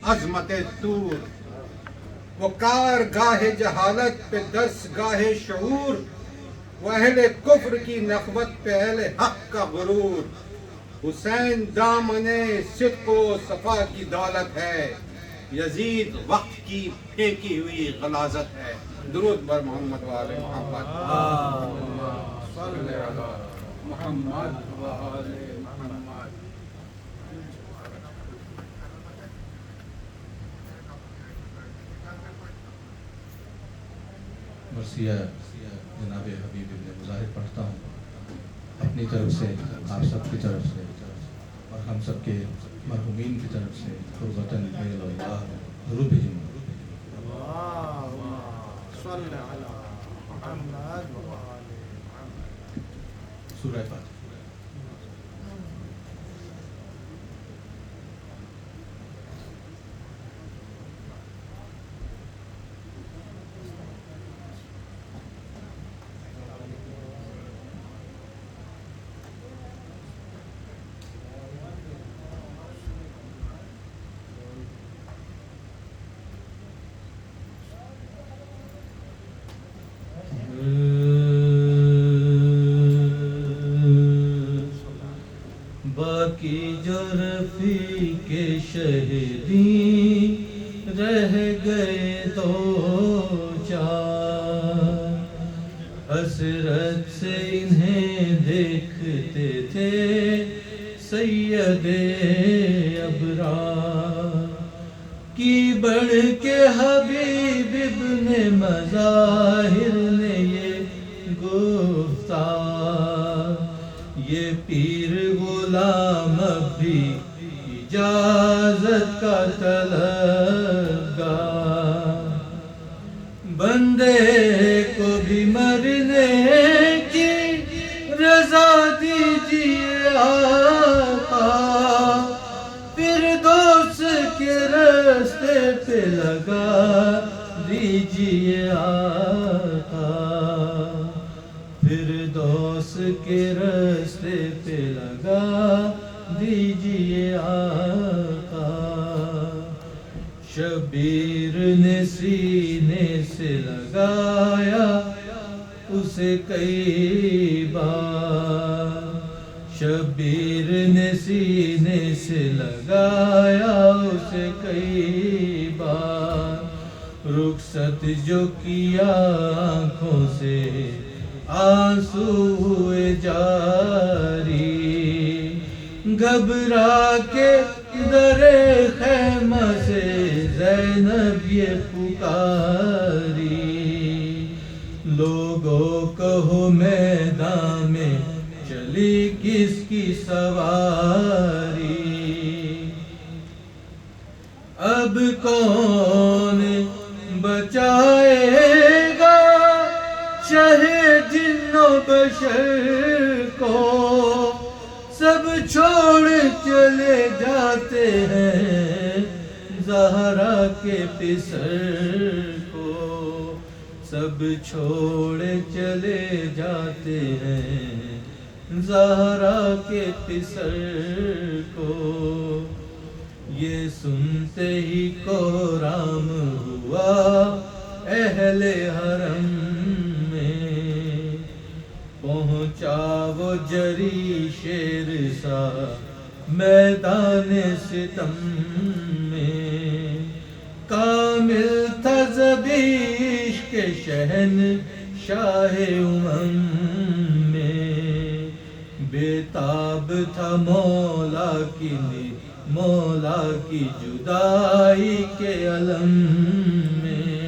عظمت طور، وہ کارگاہ جہالت پہ درس گاہ شعور، وہ اہل کفر کی نخوت پہ اہل حق کا غرور۔ حسین دامن صدق و صفا کی دولت ہے، یزید وقت کی پھینکی ہوئی غلاظت ہے۔ درود بر محمد و آل محمد۔ صلی علی محمد و آل محمد۔ مرثیہ جناب حبیب ابن مظاہر پڑھتا ہوں اپنی طرف سے، آپ سب کی طرف سے اور ہم سب کے مرحومین کی طرف سے قربتاً اللہ درود بھیجوں۔ صلی علی محمد و آل محمد۔ سورہ فاتحہ۔ باقی جو رفیق شہیدی رہ گئے دو چار، حسرت سے انہیں دیکھتے تھے سید ابرار کی بڑھ کے حبیب ابن مظاہر نے یہ گفتار، یہ پیر غلام اب بھی اجازت کا طلبگار، بندے کو بھی مرنے کی رضا دیجیے آقا، فردوس کے راستے پہ لگا دیجیے آقا، فردوس کے راستے پہ لگا دیجیے آقا۔ شبیر نے سینے سے لگایا اسے کئی بار، شبیر نے سینے سے لگایا اسے کئی بار، رخصت جو کیا آنکھوں سے آنسو ہوئے جاری، گھبرا کے در خیمہ سے زینب یہ پکاری، لوگوں کہو میدان میں چلی کس کی سواری، اب کون بچائے گا شہ جن و بشر کو، سب چھوڑ چلے جاتے ہیں زہرا کے پسر کو، سب چھوڑ چلے جاتے ہیں زہرا کے پسر کو، یہ سنتے ہی کوہرام ہوا اہل حرم میں، پہنچا وہ جری شیر سا میدان ستم میں، کامل تھا زبیش کے شہن شاہ امم میں، بےتاب تھا مولا کی جدائی کے علم میں،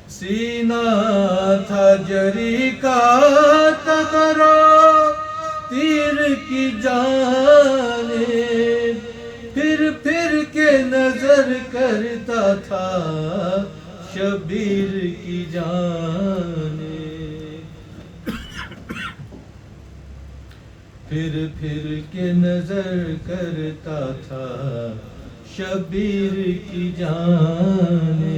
سینہ تھا جری کا تغرا تیر کی جانب، پھر کے نظر کرتا تھا شبیر کی جانب، پھر کے نظر کرتا تھا شبیر کی جانب،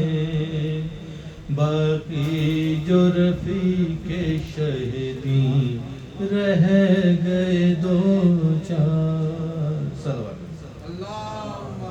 باقی جو رفیق شہیدی رہ گئے دو چار۔ اللہم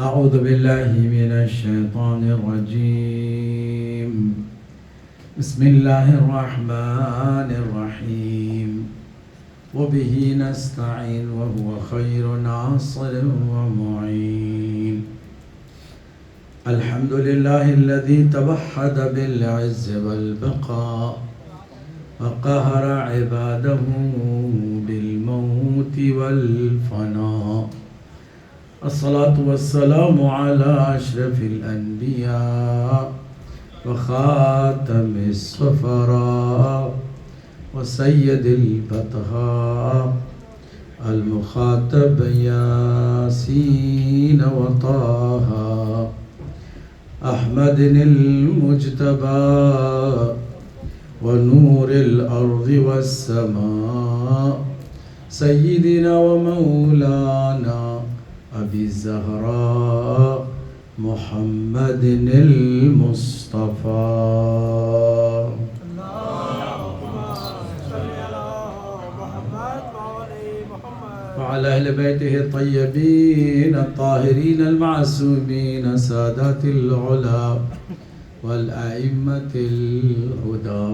أعوذ بالله من الشيطان الرجيم بسم الله الرحمن الرحيم وبه نستعين وهو خير ناصر ومعين الحمد لله الذي توحد بالعز والبقاء وقهر عباده بالموت والفناء الصلاة والسلام على أشرف الأنبياء وخاتم السفراء وسيد البطهاء المخاطب ياسين وطه أحمد المجتبى ونور الأرض والسماء سيدنا ومولانا أبي الزهراء محمد المصطفى وعلى أهل بيته الطيبين الطاهرين المعصومين سادات العلا والأئمة الهدى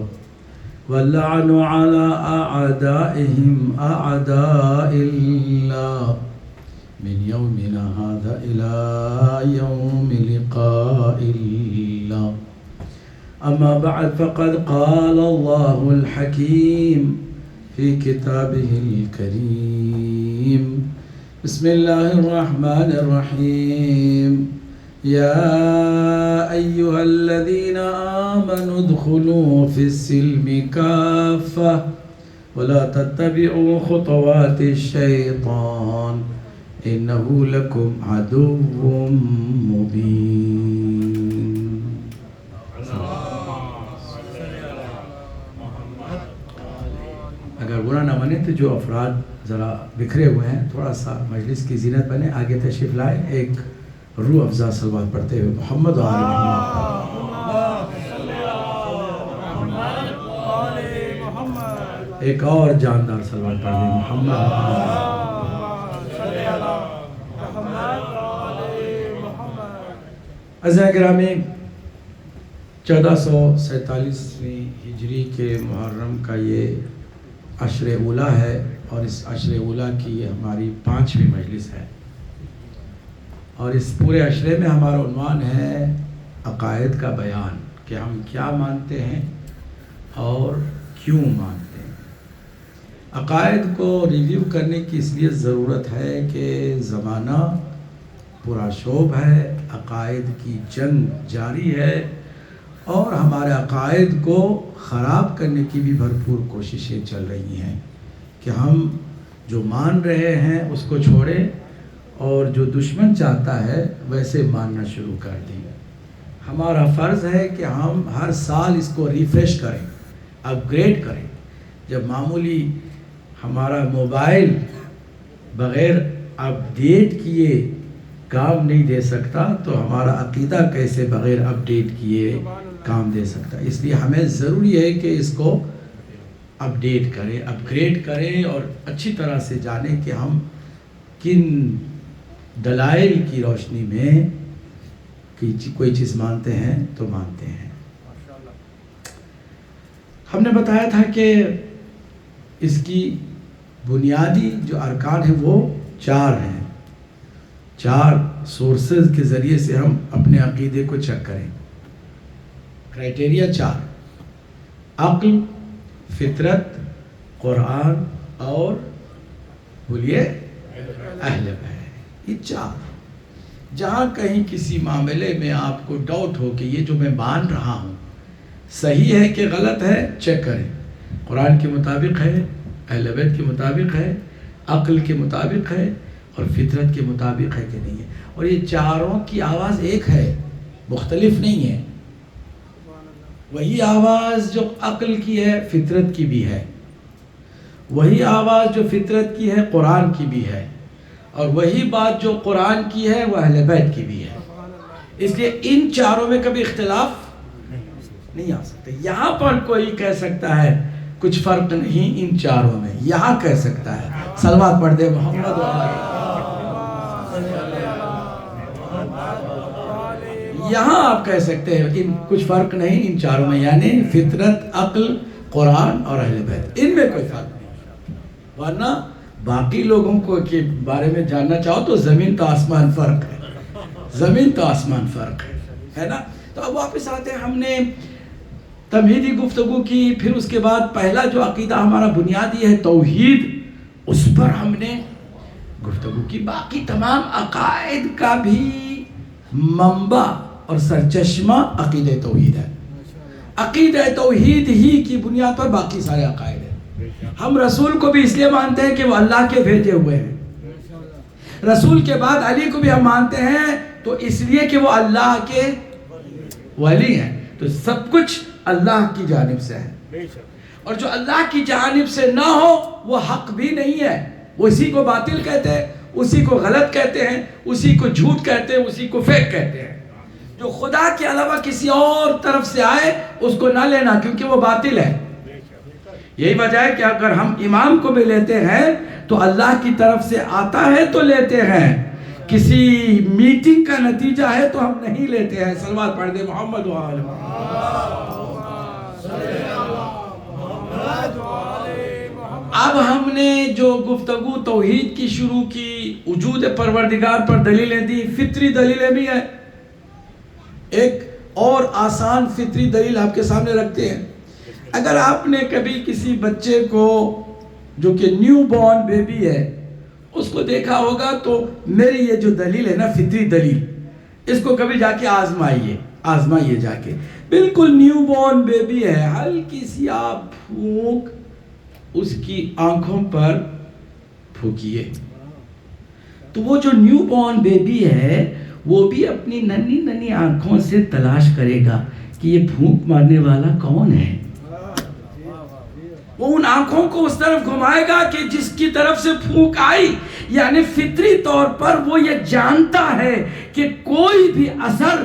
واللعن على أعدائهم أعداء الله من يومنا هذا إلى يوم لقاء الله أما بعد فقد قال الله الحكيم في كتابه الكريم بسم الله الرحمن الرحيم يا أيها الذين آمنوا ادخلوا في السلم كافة ولا تتبعوا خطوات الشيطان إنه لكم عدو مبين اگر برا نہ مانے تو جو افراد ذرا بکھرے ہوئے ہیں تھوڑا سا مجلس کی زینت بنے آگے تشریف لائیں، ایک روح افزا صلوات پڑھتے ہوئے محمد و آل محمد، ایک اور جاندار صلوات پڑھ دیں محمد عزیزان گرامی، 1447ویں ہجری کے محرم کا یہ عشر اولا ہے اور اس عشر اولا کی یہ ہماری 5ویں مجلس ہے، اور اس پورے عشرے میں ہمارا عنوان ہے عقائد کا بیان، کہ ہم کیا مانتے ہیں اور کیوں مانتے ہیں۔ عقائد کو ریویو کرنے کی اس لیے ضرورت ہے کہ زمانہ پورا شوب ہے، عقائد کی جنگ جاری ہے، اور ہمارے عقائد کو خراب کرنے کی بھی بھرپور کوششیں چل رہی ہیں کہ ہم جو مان رہے ہیں اس کو چھوڑیں اور جو دشمن چاہتا ہے ویسے ماننا شروع کر دیں۔ ہمارا فرض ہے کہ ہم ہر سال اس کو ریفریش کریں، اپ گریڈ کریں۔ جب معمولی ہمارا موبائل بغیر اپ ڈیٹ کیے کام نہیں دے سکتا تو ہمارا عقیدہ کیسے بغیر اپ ڈیٹ کیے کام دے سکتا ہے؟ اس لیے ہمیں ضروری ہے کہ اس کو اپ ڈیٹ کریں، اپ گریڈ کریں اور اچھی طرح سے جانیں کہ ہم کن دلائل کی روشنی میں کوئی چیز مانتے ہیں تو مانتے ہیں۔ ہم نے بتایا تھا کہ اس کی بنیادی جو ارکان ہیں وہ 4 ہیں، 4 سورسز کے ذریعے سے ہم اپنے عقیدے کو چیک کریں۔ کرائٹیریا 4: عقل، فطرت، قرآن اور بولیے اہل بیت۔ یہ 4 جہاں کہیں کسی معاملے میں آپ کو ڈاؤٹ ہو کہ یہ جو میں مان رہا ہوں صحیح ہے کہ غلط ہے، چیک کریں۔ قرآن کے مطابق ہے، اہل بیت کے مطابق ہے، عقل کے مطابق ہے اور فطرت کے مطابق ہے کہ نہیں ہے۔ اور یہ 4 کی آواز ایک ہے، مختلف نہیں ہے۔ وہی آواز جو عقل کی ہے فطرت کی بھی ہے، وہی آواز جو فطرت کی ہے قرآن کی بھی ہے، اور وہی بات جو قرآن کی ہے وہ اہل بیت کی بھی ہے. اس لیے ان چاروں میں کبھی اختلاف نہیں آ سکتے. یہاں پر کوئی کہہ سکتا ہے کچھ فرق نہیں ان چاروں میں، یہاں کہہ سکتا ہے. صلوات پڑھ دے محمد. یہاں آپ کہہ سکتے ہیں ان کچھ فرق نہیں ان چاروں میں، یعنی فطرت، عقل، قرآن اور اہل بیت، ان میں کوئی فرق نہیں. ورنہ باقی لوگوں کو کے بارے میں جاننا چاہو تو زمین تو آسمان فرق ہے، زمین تو آسمان فرق ہے نا. تو اب واپس آتے ہیں. ہم نے تمہیدی گفتگو کی، پھر اس کے بعد پہلا جو عقیدہ ہمارا بنیادی ہے توحید، اس پر ہم نے گفتگو کی. باقی تمام عقائد کا بھی منبع اور سرچشمہ عقیدہ توحید ہے. عقیدہ توحید ہی کی بنیاد پر باقی سارے عقائد ہیں. ہم رسول کو بھی اس لیے مانتے ہیں کہ وہ اللہ کے بھیجے ہوئے ہیں. رسول کے بعد علی کو بھی ہم مانتے ہیں تو اس لیے کہ وہ اللہ کے ولی ہیں. تو سب کچھ اللہ کی جانب سے ہے، اور جو اللہ کی جانب سے نہ ہو وہ حق بھی نہیں ہے. وہ اسی کو باطل کہتے ہیں، اسی کو غلط کہتے ہیں، اسی کو جھوٹ کہتے ہیں، اسی کو فیک کہتے ہیں. جو خدا کے علاوہ کسی اور طرف سے آئے اس کو نہ لینا، کیونکہ وہ باطل ہے. یہی وجہ ہے کہ اگر ہم امام کو بھی لیتے ہیں تو اللہ کی طرف سے آتا ہے تو لیتے ہیں، کسی میٹنگ کا نتیجہ ہے تو ہم نہیں لیتے ہیں. صلوات پڑھ دے محمد و آل محمد. اب ہم نے جو گفتگو توحید کی شروع کی، وجود پروردگار پر دلیلیں دی، فطری دلیلیں بھی ہیں. ایک اور آسان فطری دلیل آپ کے سامنے رکھتے ہیں. اگر آپ نے کبھی کسی بچے کو جو کہ نیو بورن بیبی ہے اس کو دیکھا ہوگا تو میری یہ جو دلیل ہے نا، فطری دلیل، اس کو کبھی جا کے آزمائیے جا کے. بالکل نیو بورن بیبی ہے، ہلکی سی آپ پھونک اس کی آنکھوں پر پھونکیے تو وہ جو نیو بورن بیبی ہے وہ بھی اپنی ننھی ننھی آنکھوں سے تلاش کرے گا کہ یہ پھونک مارنے والا کون ہے. وہ ان آنکھوں کو اس طرف گھمائے گا کہ جس کی طرف سے پھونک آئی. یعنی فطری طور پر وہ یہ جانتا ہے کہ کوئی بھی اثر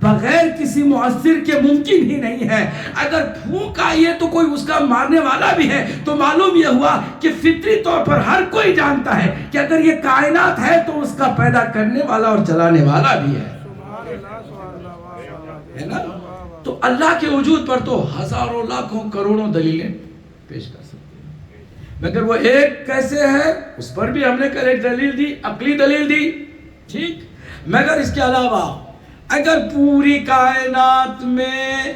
بغیر کسی مؤثر کے ممکن ہی نہیں ہے. اگر پھونک آئی ہے تو کوئی اس کا مارنے والا بھی ہے. تو معلوم یہ ہوا کہ فطری طور پر ہر کوئی جانتا ہے کہ اگر یہ کائنات ہے تو اس کا پیدا کرنے والا اور چلانے والا بھی ہے نا. تو اللہ کے وجود پر تو ہزاروں لاکھوں کروڑوں دلیلیں پیش کر سکتے ہیں، مگر وہ ایک کیسے ہے اس پر بھی ہم نے کل ایک دلیل دی، عقلی دلیل دی. ٹھیک، مگر اس کے علاوہ اگر پوری کائنات میں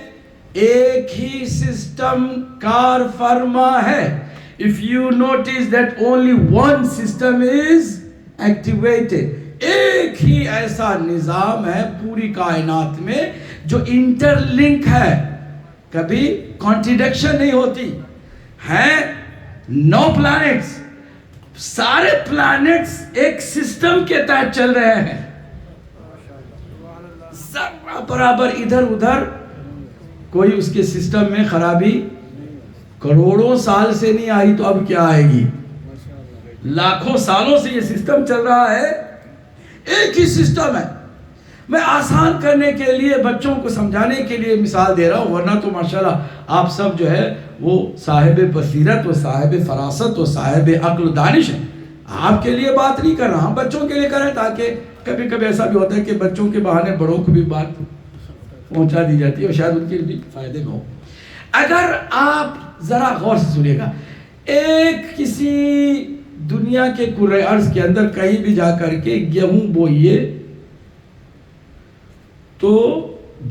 ایک ہی سسٹم کار فرما ہے، if you notice that only one system is activated، ایک ہی ایسا نظام ہے پوری کائنات میں جو انٹر لنک ہے، کبھی کانٹریڈکشن نہیں ہوتی ہے. 9 پلانٹس، سارے پلانٹس ایک سسٹم کے تحت چل رہے ہیں، ذرہ برابر ادھر ادھر کوئی اس کے سسٹم میں خرابی کروڑوں سال سے نہیں آئی تو اب کیا آئے گی؟ لاکھوں سالوں سے یہ سسٹم چل رہا ہے، ایک ہی سسٹم ہے. میں آسان کرنے کے لیے بچوں کو سمجھانے کے لیے مثال دے رہا ہوں، ورنہ تو ماشاءاللہ آپ سب جو ہے وہ صاحب بصیرت و صاحب فراست و صاحب عقل و دانش ہیں. آپ کے لیے بات نہیں کر رہا ہوں، بچوں کے لیے کر رہے ہیں، تاکہ کبھی کبھی ایسا بھی ہوتا ہے کہ بچوں کے بہانے بڑوں کو بھی بات پہنچا دی جاتی ہے اور شاید ان کے بھی فائدے میں ہو. اگر آپ ذرا غور سے سنیے گا، ایک کسی دنیا کے کرۂ ارض کے اندر کہیں بھی جا کر کے گیہوں بوئیے تو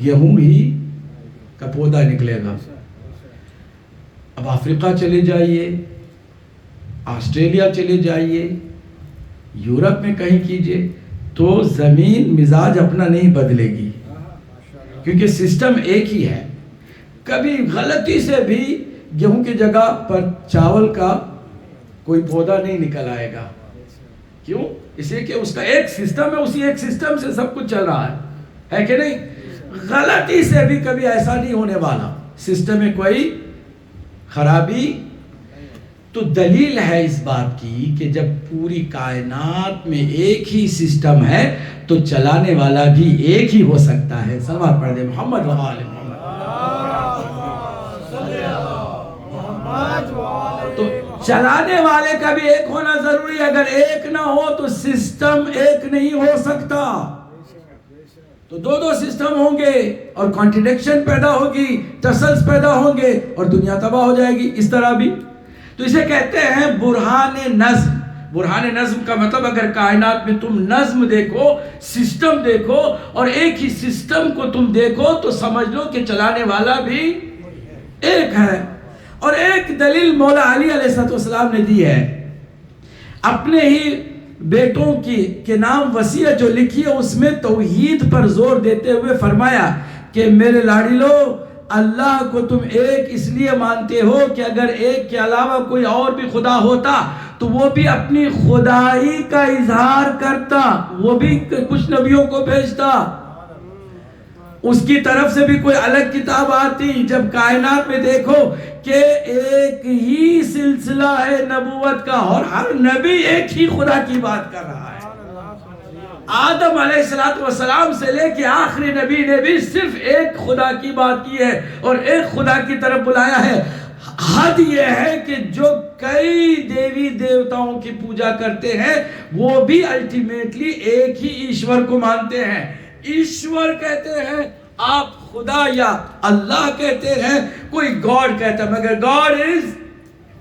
گیہوں ہی کا پودا نکلے گا. اب افریقہ چلے جائیے، آسٹریلیا چلے جائیے، یورپ میں کہیں کیجئے تو زمین مزاج اپنا نہیں بدلے گی، کیونکہ سسٹم ایک ہی ہے. کبھی غلطی سے بھی گیہوں کی جگہ پر چاول کا کوئی پودا نہیں نکل آئے گا. کیوں؟ اس لیے کہ اس کا ایک سسٹم ہے، اسی ایک سسٹم سے سب کچھ چل رہا ہے کہ نہیں؟ غلطی سے بھی کبھی ایسا نہیں ہونے والا، سسٹم میں کوئی خرابی تو دلیل ہے اس بات کی کہ جب پوری کائنات میں ایک ہی سسٹم ہے تو چلانے والا بھی ایک ہی ہو سکتا ہے. صلوات پڑھ دے محمد و آل محمد. تو چلانے والے کا بھی ایک ہونا ضروری ہے. اگر ایک نہ ہو تو سسٹم ایک نہیں ہو سکتا. تو دو سسٹم ہوں گے اور کانٹریڈکشن پیدا ہوگی, ٹسلز پیدا ہوں گے اور دنیا تباہ ہو جائے گی. اس طرح بھی تو اسے کہتے ہیں برہان نظم. برہان نظم کا مطلب اگر کائنات میں تم نظم دیکھو, سسٹم دیکھو اور ایک ہی سسٹم کو تم دیکھو تو سمجھ لو کہ چلانے والا بھی ایک ہے. اور ایک دلیل مولا علی علیہ السلام نے دی ہے. اپنے ہی بیٹوں کے نام وصیت جو لکھی ہے اس میں توحید پر زور دیتے ہوئے فرمایا کہ میرے لاڈلو, اللہ کو تم ایک اس لیے مانتے ہو کہ اگر ایک کے علاوہ کوئی اور بھی خدا ہوتا تو وہ بھی اپنی خدائی کا اظہار کرتا, وہ بھی کچھ نبیوں کو بھیجتا, اس کی طرف سے بھی کوئی الگ کتاب آتی. جب کائنات میں دیکھو کہ ایک ہی سلسلہ ہے نبوت کا اور ہر نبی ایک ہی خدا کی بات کر رہا ہے. آدم علیہ السلام سے لے کے آخری نبی نے بھی صرف ایک خدا کی بات کی ہے اور ایک خدا کی طرف بلایا ہے. حد یہ ہے کہ جو کئی دیوی دیوتاؤں کی پوجا کرتے ہیں وہ بھی الٹیمیٹلی ایک ہی ایشور کو مانتے ہیں. ایشور کہتے ہیں آپ, خدا یا اللہ کہتے ہیں, کوئی گاڈ کہتا ہے, مگر گاڈ از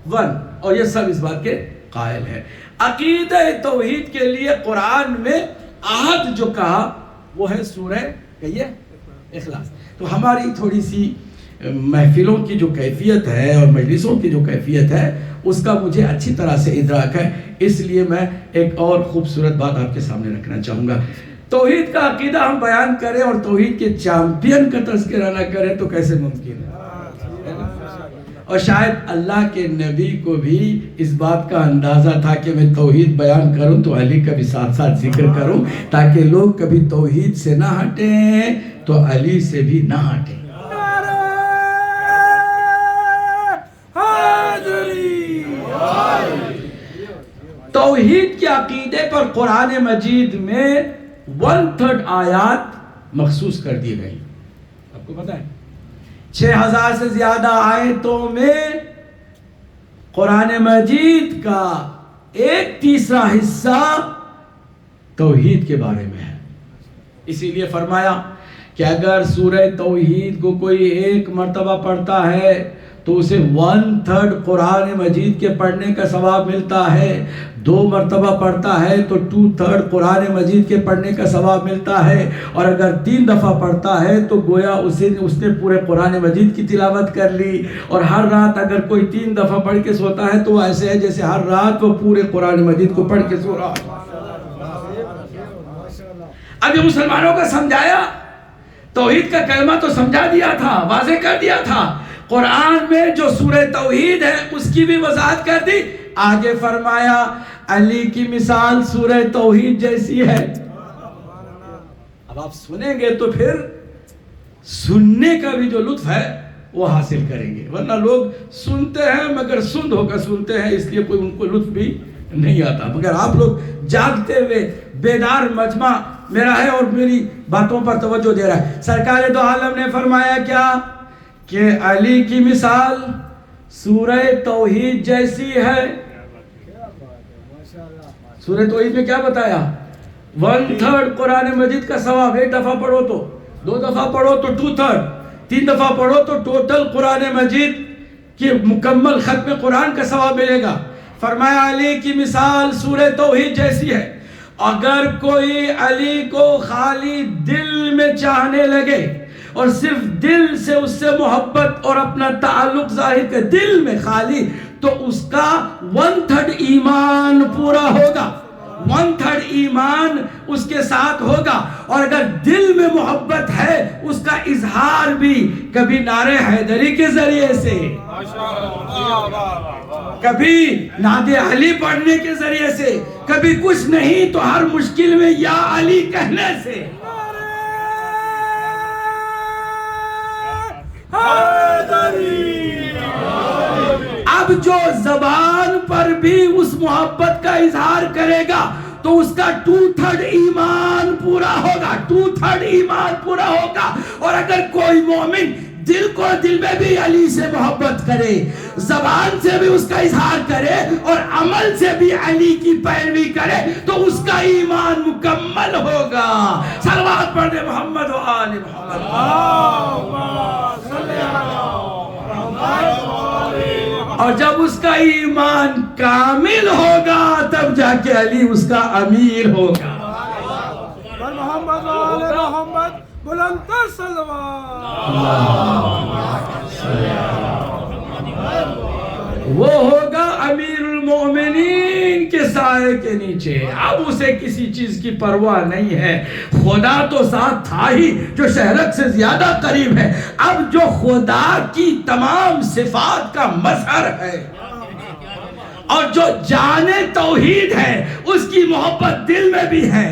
ون. اور یہ سب اس بات کے قائل ہے. عقیدہ توحید کے لیے قرآن میں عہد جو کہا وہ ہے سورہ کہیے اخلاص. تو ہماری تھوڑی سی محفلوں کی جو کیفیت ہے اور مجلسوں کی جو کیفیت ہے اس کا مجھے اچھی طرح سے ادراک ہے, اس لیے میں ایک اور خوبصورت بات آپ کے سامنے رکھنا چاہوں گا. توحید کا عقیدہ ہم بیان کریں اور توحید کے چیمپئن کا تذکرہ نہ کریں تو کیسے ممکن ہے. اور شاید اللہ کے نبی کو بھی اس بات کا اندازہ تھا کہ میں توحید بیان کروں تو علی کا بھی ساتھ ساتھ ذکر کروں تاکہ لوگ کبھی توحید سے نہ ہٹیں تو علی سے بھی نہ ہٹیں. توحید کے عقیدے پر قرآن مجید میں 1/3 آیات مخصوص کر دی گئی. آپ کو پتہ ہے 6000 سے زیادہ آیتوں میں قرآن مجید کا 1/3 حصہ توحید کے بارے میں ہے. اسی لیے فرمایا کہ اگر سورہ توحید کو کوئی ایک مرتبہ پڑھتا ہے تو اسے 1/3 قرآن مجید کے پڑھنے کا ثواب ملتا ہے. 2 مرتبہ پڑھتا ہے تو 2/3 قرآن مجید کے پڑھنے کا ثواب ملتا ہے. اور اگر 3 دفعہ پڑھتا ہے تو گویا اس نے پورے قرآن مجید کی تلاوت کر لی. اور ہر رات اگر کوئی 3 دفعہ پڑھ کے سوتا ہے تو وہ ایسے ہے جیسے ہر رات وہ پورے قرآن مجید کو پڑھ کے سو رہا ہے. اب یہ مسلمانوں کا سمجھایا, توحید کا کلمہ تو سمجھا دیا تھا, واضح کر دیا تھا. قرآن میں جو سورہ توحید ہے اس کی بھی وضاحت کر دی. آگے فرمایا علی کی مثال سورہ توحید جیسی ہے. اب آپ سنیں گے تو پھر سننے کا بھی جو لطف ہے وہ حاصل کریں گے, ورنہ لوگ سنتے ہیں مگر سند ہو کر سنتے ہیں, اس لیے کوئی ان کو لطف بھی نہیں آتا. مگر آپ لوگ جاگتے ہوئے بیدار مجمع میرا ہے اور میری باتوں پر توجہ دے رہا ہے. سرکار دو عالم نے فرمایا کیا کہ علی کی مثال سورہ توحید جیسی ہے. سورہ توحید میں کیا بتایا؟ 1/3 قرآن مجید کا ثواب. 1 دفعہ پڑھو تو 2 دفعہ پڑھو تو 2/3, 3 دفعہ پڑھو تو ٹوٹل قرآن مجید کی مکمل ختم قرآن کا ثواب ملے گا. فرمایا علی کی مثال سورہ توحید جیسی ہے. اگر کوئی علی کو خالی دل میں چاہنے لگے اور صرف دل سے اس سے محبت اور اپنا تعلق ظاہر کر, دل میں خالی, تو اس کا 1/3 ایمان پورا ہوگا. 1/3 ایمان اس کے ساتھ ہوگا. اور اگر دل میں محبت ہے اس کا اظہار بھی کبھی نعرہ حیدری کے ذریعے سے, کبھی نعت علی پڑھنے کے ذریعے سے, کبھی کچھ نہیں تو ہر مشکل میں یا علی کہنے سے. اب جو زبان پر بھی اس محبت کا اظہار کرے گا تو اس کا 2/3 ایمان پورا ہوگا، 2/3 ایمان پورا ہوگا۔ اور اگر کوئی مومن دل میں بھی علی سے محبت کرے، زبان سے بھی اس کا اظہار کرے اور عمل سے بھی علی کی پیروی کرے تو اس کا ایمان مکمل ہوگا۔ صلوات پڑھ دے محمد و آل محمد۔ اور جب اس کا ایمان کامل ہوگا تب جا کے علی اس کا امیر ہوگا۔ محمد و آل محمد بلند تر صلوات۔ وہ ہوگا امیر المومنین کے سائے کے نیچے۔ اب اسے کسی چیز کی پرواہ نہیں ہے، خدا تو ساتھ تھا ہی جو شہرت سے زیادہ قریب ہے، اب جو خدا کی تمام صفات کا مظہر ہے اور جو جان توحید ہے، اس کی محبت دل میں بھی ہے،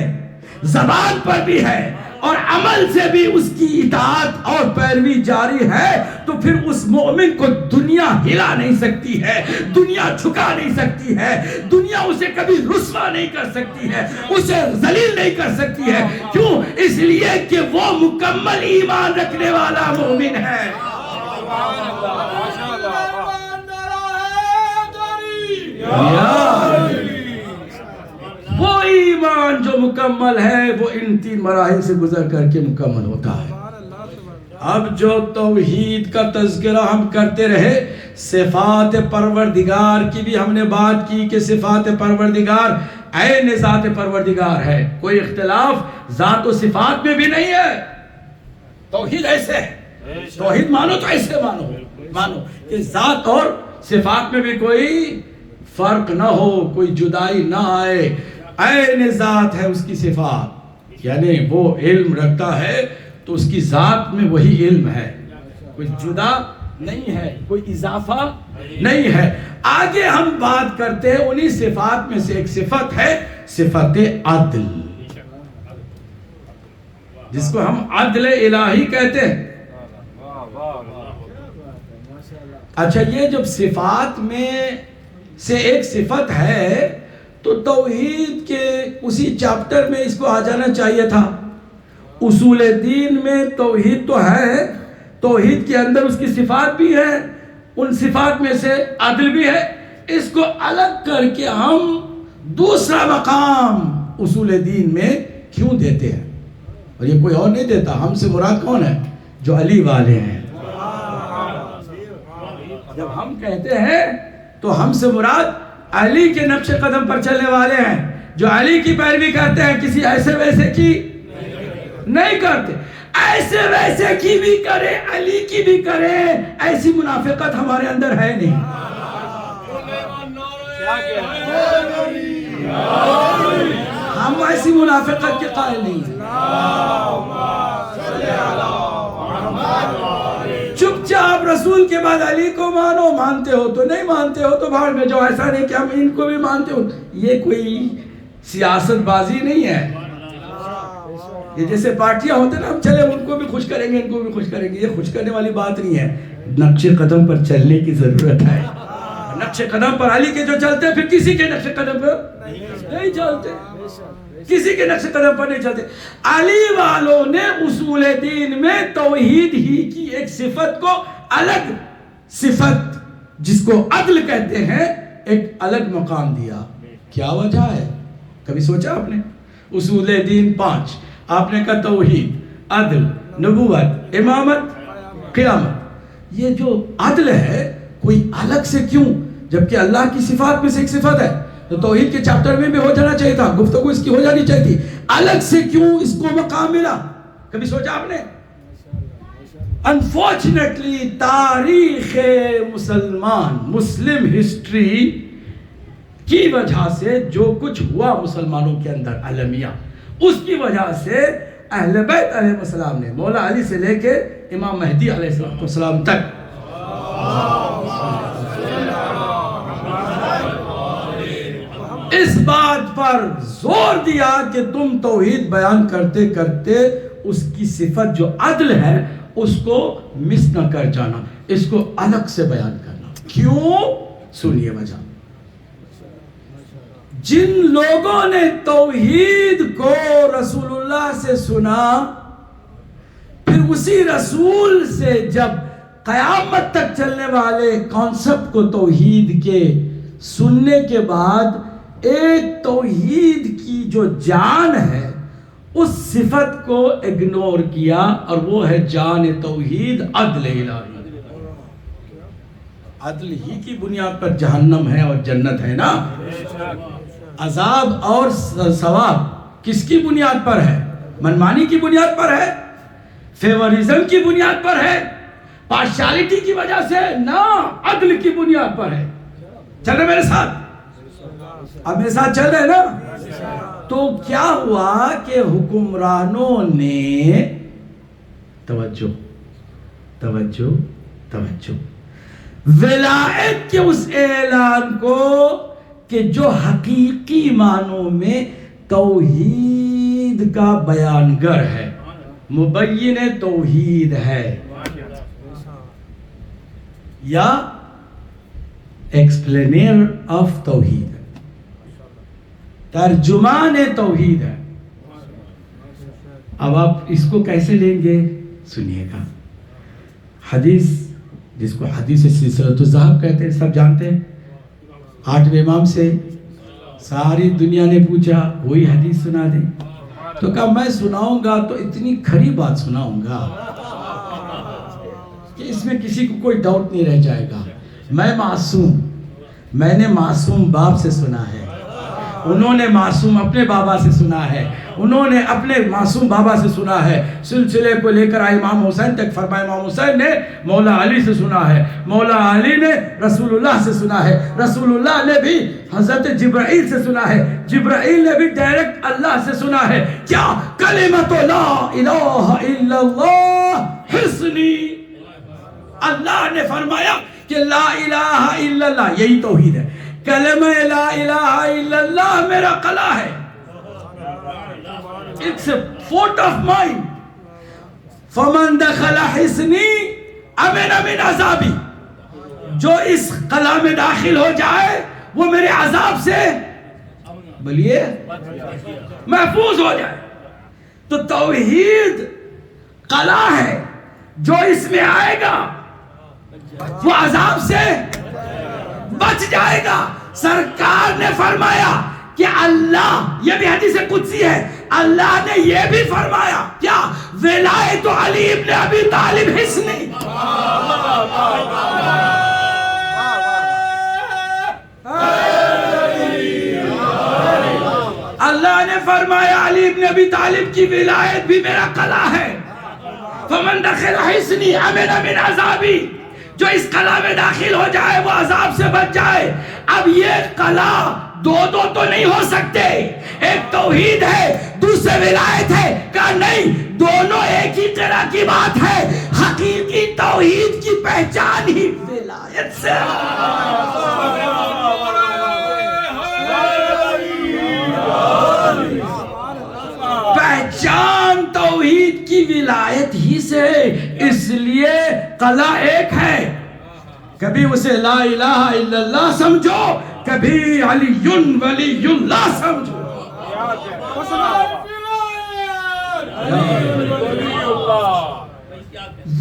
زبان پر بھی ہے اور عمل سے بھی اس کی اطاعت اور پیروی جاری ہے، تو پھر اس مومن کو دنیا ہلا نہیں سکتی ہے، دنیا جھکا نہیں سکتی ہے، دنیا اسے کبھی رسوا نہیں کر سکتی ہے، اسے ذلیل نہیں کر سکتی ہے۔ کیوں؟ اس لیے کہ وہ مکمل ایمان رکھنے والا مومن ہے۔ وہ ایمان جو مکمل ہے وہ ان 3 مراحل سے گزر کر کے مکمل ہوتا ہے۔ اب جو توحید کا تذکرہ ہم کرتے رہے، صفات پروردگار کی بھی ہم نے بات کی کہ صفات پروردگار عین ذات پروردگار ہے، کوئی اختلاف ذات و صفات میں بھی نہیں ہے۔ توحید ایسے ہے، توحید مانو تو ایسے مانو کہ ذات اور صفات میں بھی کوئی فرق نہ ہو، کوئی جدائی نہ آئے، عین ذات ہے اس کی صفات، یعنی وہ علم رکھتا ہے تو اس کی ذات میں وہی علم ہے، کوئی جدا نہیں ہے، کوئی اضافہ نہیں ہے۔ آگے ہم بات کرتے ہیں انہی صفات میں سے ایک صفت ہے صفت عدل، جس کو ہم عدل الہی کہتے ہیں۔ اچھا، یہ جب صفات میں سے ایک صفت ہے تو توحید کے اسی چیپٹر میں اس کو آ جانا چاہیے تھا۔ اصول دین میں توحید تو ہے، توحید کے اندر اس کی صفات بھی ہے، ان صفات میں سے عدل بھی ہے۔ اس کو الگ کر کے ہم دوسرا مقام اصول دین میں کیوں دیتے ہیں؟ اور یہ کوئی اور نہیں دیتا، ہم سے مراد کون ہے؟ جو علی والے ہیں۔ جب ہم کہتے ہیں تو ہم سے مراد علی کے نقش قدم پر چلنے والے ہیں، جو علی کی پیروی کرتے ہیں، کسی ایسے ویسے کی نہیں کرتے۔ ایسے ویسے کی بھی کرے، علی کی بھی کرے، ایسی منافقت ہمارے اندر ہے نہیں۔ ہم ایسی منافقت کے قائل نہیں ہیں۔ چپ چاپ رسول کے بعد علی کو مانو، مانتے ہو تو نہیں، مانتے ہو تو بھاڑ میں جاؤ، ایسا نہیں کہ ہم ان کو بھی مانتے ہو۔ یہ کوئی سیاست بازی نہیں ہے۔ یہ جیسے پارٹیاں ہوتے ہیں نا، ہم چلے ان کو بھی خوش کریں گے، ان کو بھی خوش کریں گے، یہ خوش کرنے والی بات نہیں ہے۔ نقش قدم پر چلنے کی ضرورت ہے۔ نقش قدم پر علی کے جو چلتے ہیں، پھر کسی کے نقش قدم پر نہیں چلتے، کسی کے نقش قدم پر نہیں چلتے۔ علی والوں نے اصول دین میں توحید ہی کی ایک صفت کو الگ صفت، جس کو عدل کہتے ہیں، ایک الگ مقام دیا۔ کیا وجہ ہے؟ کبھی سوچا آپ نے؟ اصول دین 5 آپ نے کہا توحید، عدل، نبوت، امامت، قیامت۔ یہ جو عدل ہے کوئی الگ سے کیوں، جبکہ اللہ کی صفات میں سے ایک صفت ہے، تو توحید کے چیپٹر میں بھی ہو جانا چاہیے تھا، گفتگو اس کی ہو جانی چاہیے تھی۔ الگ سے کیوں اس کو مقام ملا؟ کبھی سوچا آپ نے؟ انفارچونیٹلی تاریخ مسلم ہسٹری کی وجہ سے جو کچھ ہوا مسلمانوں کے اندر المیہ، اس کی وجہ سے اہل بیت علیہ السلام نے مولا علی سے لے کے امام مہدی علیہ السلام تک اس بات پر زور دیا کہ تم توحید بیان کرتے کرتے اس کی صفت جو عدل ہے اس کو مس نہ کر جانا، اس کو الگ سے بیان کرنا۔ کیوں؟ سنیے وجہ. جن لوگوں نے توحید کو رسول اللہ سے سنا، پھر اسی رسول سے جب قیامت تک چلنے والے کانسیپٹ کو توحید کے سننے کے بعد ایک توحید کی جو جان ہے اس صفت کو اگنور کیا، اور وہ ہے جان توحید عدل الہی. عدل ہی کی بنیاد پر جہنم ہے اور جنت ہے نا. عذاب اور ثواب کس کی بنیاد پر ہے؟ منمانی کی بنیاد پر ہے، فیوریزم کی بنیاد پر ہے، پارشیلٹی کی وجہ سے نہ، عدل کی بنیاد پر ہے. چل رہے میرے ساتھ؟ اب میرے ساتھ چل رہے نا؟ تو کیا ہوا کہ حکمرانوں نے توجہ توجہ توجہ ولایت کے اس اعلان کو کہ جو حقیقی معنوں میں توحید کا بیانگر ہے، مبین توحید ہے، یا ایکسپلینر آف توحید ہے، ترجمان توحید ہے. اب آپ اس کو کیسے لیں گے؟ سنیے گا. حدیث جس کو حدیث سلسلۃ الذہب کہتے ہیں، سب جانتے ہیں. 8ویں امام سے ساری دنیا نے پوچھا وہی حدیث سنا دیں، تو کہا میں سناؤں گا تو اتنی کھری بات سناؤں گا کہ اس میں کسی کو کوئی ڈاؤٹ نہیں رہ جائے گا. میں معصوم، میں نے معصوم باپ سے سنا ہے، انہوں نے معصوم اپنے بابا سے سنا ہے، انہوں نے اپنے معصوم بابا سے سنا ہے، سلسلے کو لے کر آئے امام حسین تک. فرمایا امام حسین نے مولا علی سے سنا ہے، مولا علی نے رسول اللہ سے سنا ہے، رسول اللہ نے بھی حضرت جبرائیل سے سنا ہے، جبرائیل نے بھی ڈائریکٹ اللہ سے سنا ہے. کیا؟ کلمۃ لا الہ الا اللہ حصنی. اللہ نے فرمایا کہ لا الہ الا اللہ یہی توحید ہے. کلمہ لا الہ الا اللہ میرا قلعہ ہے. It's a fort of mine. فمن دخل حصنی امن من عذابی. جو اس قلعہ میں داخل ہو جائے وہ میرے عذاب سے بولیے محفوظ ہو جائے. تو توحید قلعہ ہے، جو اس میں آئے گا وہ عذاب سے بچ جائے گا. سرکار نے فرمایا کہ اللہ، یہ بھی حدیث قدسی ہے، اللہ نے یہ بھی فرمایا کیا؟ ولایت علی ابن ابی طالب حصنی. اللہ نے فرمایا علی ابن ابی طالب کی ولایت بھی میرا قلعہ ہے. فمن دخل حصنی امن من عذابی. جو اس قلعہ میں داخل ہو جائے وہ عذاب سے بچ جائے. اب یہ قلعہ دو تو نہیں ہو سکتے. ایک توحید ہے، دوسرے ولایت ہے. کہا نہیں، دونوں ایک ہی طرح کی بات ہے. حقیقی توحید کی پہچان ہی ولایت سے. پہچان توحید کی ولایت ہی سے. اس لیے قلعہ ایک ہے. کبھی اسے لا الہ الا اللہ سمجھو، کبھی علی ولی اللہ سمجھو.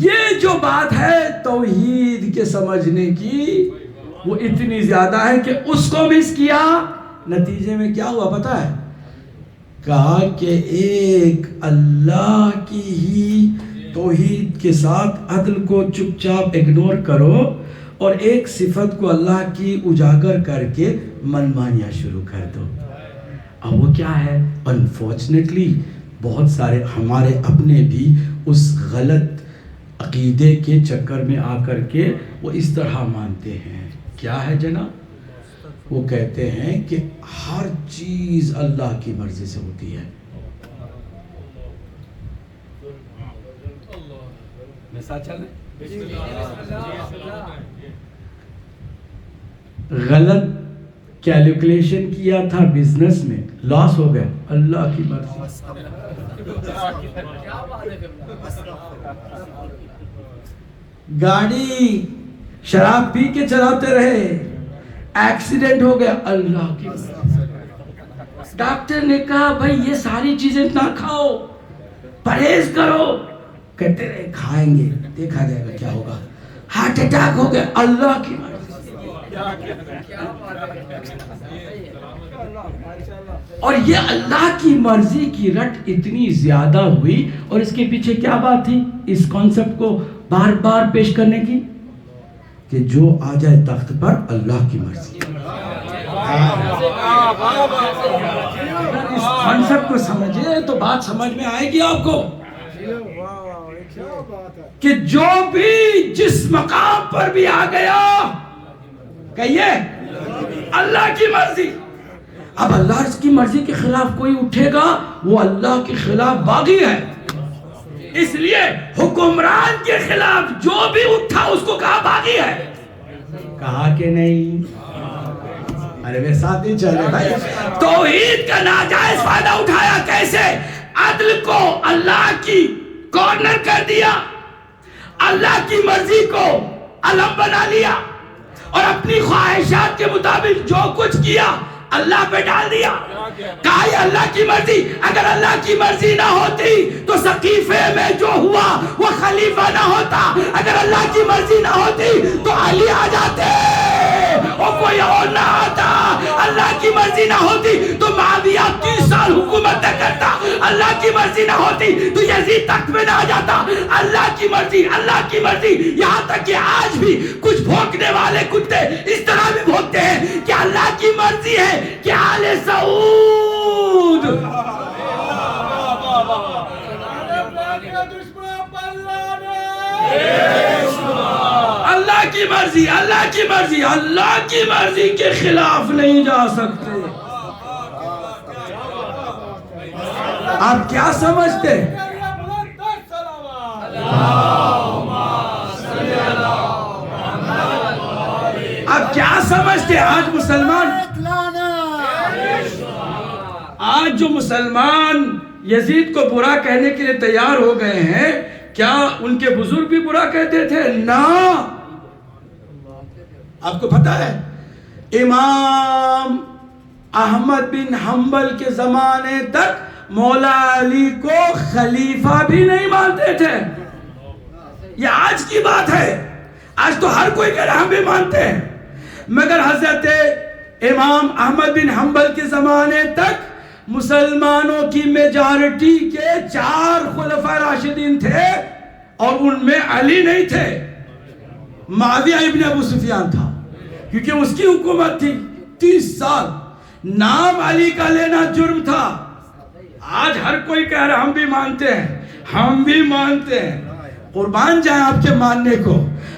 یہ جو بات ہے توحید کے سمجھنے کی وہ اتنی زیادہ ہے کہ اس کو مس کیا. نتیجے میں کیا ہوا پتہ ہے؟ کہا کہ ایک اللہ کی ہی توحید کے ساتھ عدل کو چپ چاپ اگنور کرو، اور ایک صفت کو اللہ کی اجاگر کر کے منمانیاں شروع کر دو. اب وہ کیا ہے؟ انفارچونیٹلی بہت سارے ہمارے اپنے بھی اس غلط عقیدے کے چکر میں آ کر کے وہ اس طرح مانتے ہیں. کیا ہے جناب؟ وہ کہتے ہیں کہ ہر چیز اللہ کی مرضی سے ہوتی ہے. میں ساتھ چل رہے؟ غلط کیلکولیشن کیا تھا بزنس میں، لاس ہو گیا، اللہ کی مرضی. گاڑی شراب پی کے چلاتے رہے، ایکسیڈنٹ ہو گیا، اللہ کی مرضی۔ ڈاکٹر نے کہا بھائی یہ ساری چیزیں نہ کھاؤ، پرہیز کرو، کہتے رہے کھائیں گے دیکھا جائے گا کیا ہوگا، ہارٹ اٹیک ہو گیا، اللہ کی مرضی۔ اور یہ اللہ کی مرضی کی رٹ اتنی زیادہ ہوئی، اور اس کے پیچھے کیا بات تھی اس کانسیپٹ کو بار بار پیش کرنے کی، کہ جو آ جائے تخت پر اللہ کی مرضی۔ اس کانسیپٹ کو سمجھے تو بات سمجھ میں آئے گی آپ کو، کہ جو بھی جس مقام پر بھی آ گیا کہیے اللہ کی مرضی۔ اب اللہ کی مرضی کے خلاف کوئی اٹھے گا وہ اللہ کے خلاف باغی ہے، اس لیے حکمران کے خلاف جو بھی اٹھا اس کو کہا باغی ہے، کہا کہ نہیں؟ ارے میرے ساتھ نہیں چلے بھائی۔ توحید کا ناجائز فائدہ اٹھایا کیسے؟ عدل کو اللہ کی کارنر کر دیا، اللہ کی مرضی کو علم بنا لیا، اور اپنی خواہشات کے مطابق جو کچھ کیا اللہ پہ ڈال دیا، کہا یہ اللہ کی مرضی۔ اگر اللہ کی مرضی نہ ہوتی تو سقیفے میں جو ہوا وہ خلیفہ نہ ہوتا، اگر اللہ کی مرضی نہ ہوتی تو علی آ جاتے اور کوئی اور نہ آتا، اللہ کی مرضی نہ ہوتی تو معاویہ 30 سال حکومت نہ کرتا، اللہ کی مرضی نہ ہوتی تو یزید تخت پہ نہ آ جاتا۔ اللہ کی مرضی، اللہ کی مرضی، یہاں تک کہ آج بھی کچھ بھونکنے والے کتے اس طرح بھی بھونکتے ہیں کہ اللہ کی مرضی ہے کہ آل سعود اللہ کی مرضی، اللہ کی مرضی، اللہ کی مرضی کے خلاف نہیں جا سکتے۔ آپ کیا سمجھتے؟ آپ کیا سمجھتے؟ آج مسلمان، آج جو مسلمان یزید کو برا کہنے کے لیے تیار ہو گئے ہیں، کیا ان کے بزرگ بھی برا کہتے تھے؟ نہ۔ آپ کو پتا ہے امام احمد بن حنبل کے زمانے تک مولا علی کو خلیفہ بھی نہیں مانتے تھے۔ یہ آج کی بات ہے، آج تو ہر کوئی کہہ رہا ہم بھی مانتے ہیں، مگر حضرت امام احمد بن حنبل کے زمانے تک مسلمانوں کی میجارٹی کے 4 خلفاء راشدین تھے، اور ان میں علی نہیں تھے، معاویہ ابن ابو سفیان تھا، کیونکہ اس کی حکومت تھی 30 سال، نام علی کا لینا جرم تھا۔ آج ہر کوئی کہہ رہا ہم بھی مانتے ہیں، ہم بھی مانتے ہیں، قربان جائیں آپ کے ماننے کو،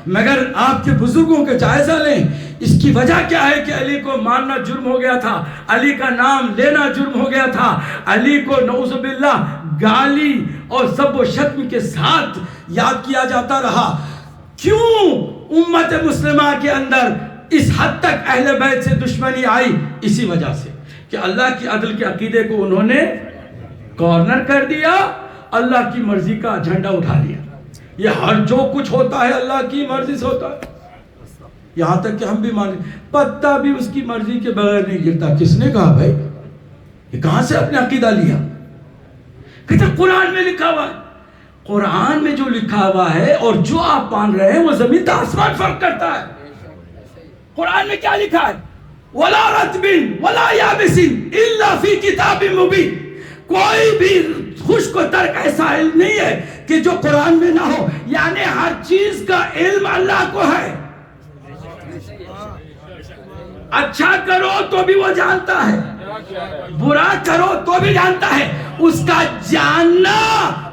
مگر آپ کے بزرگوں کا جائزہ لیں۔ اس کی وجہ کیا ہے کہ علی کو ماننا جرم ہو گیا تھا، علی کا نام لینا جرم ہو گیا تھا، علی کو نعوذ باللہ گالی اور سب و شتم کے ساتھ یاد کیا جاتا رہا۔ کیوں امت مسلمہ کے اندر اس حد تک اہل بیت سے دشمنی آئی؟ اسی وجہ سے کہ اللہ کی عدل کے عقیدے کو انہوں نے کارنر کر دیا، اللہ کی مرضی کا جھنڈا اٹھا لیا۔ یہ ہر جو کچھ ہوتا ہے اللہ کی مرضی سے ہوتا ہے، یہاں تک کہ ہم بھی مانیں پتہ بھی اس کی مرضی کے بغیر نہیں گرتا۔ کس نے کہا بھائی؟ یہ کہاں سے اپنے عقیدہ لیا؟ کہتے قرآن میں لکھا ہوا ہے، قرآن میں جو لکھا ہوا ہے اور جو آپ مان رہے ہیں وہ زمین تا آسمان فرق کرتا ہے۔ قرآن میں کیا لکھا ہے؟ وَلَا رَتْبٍ وَلَا يَابِسٍ إِلَّا فِي كِتَابٍ مُبِينٍ۔ کوئی بھی خشک و تر ایسا علم نہیں ہے کہ جو قرآن میں نہ ہو، یعنی ہر چیز کا علم اللہ کو ہے۔ اچھا کرو تو بھی وہ جانتا ہے، برا کرو تو بھی جانتا ہے، اس کا جاننا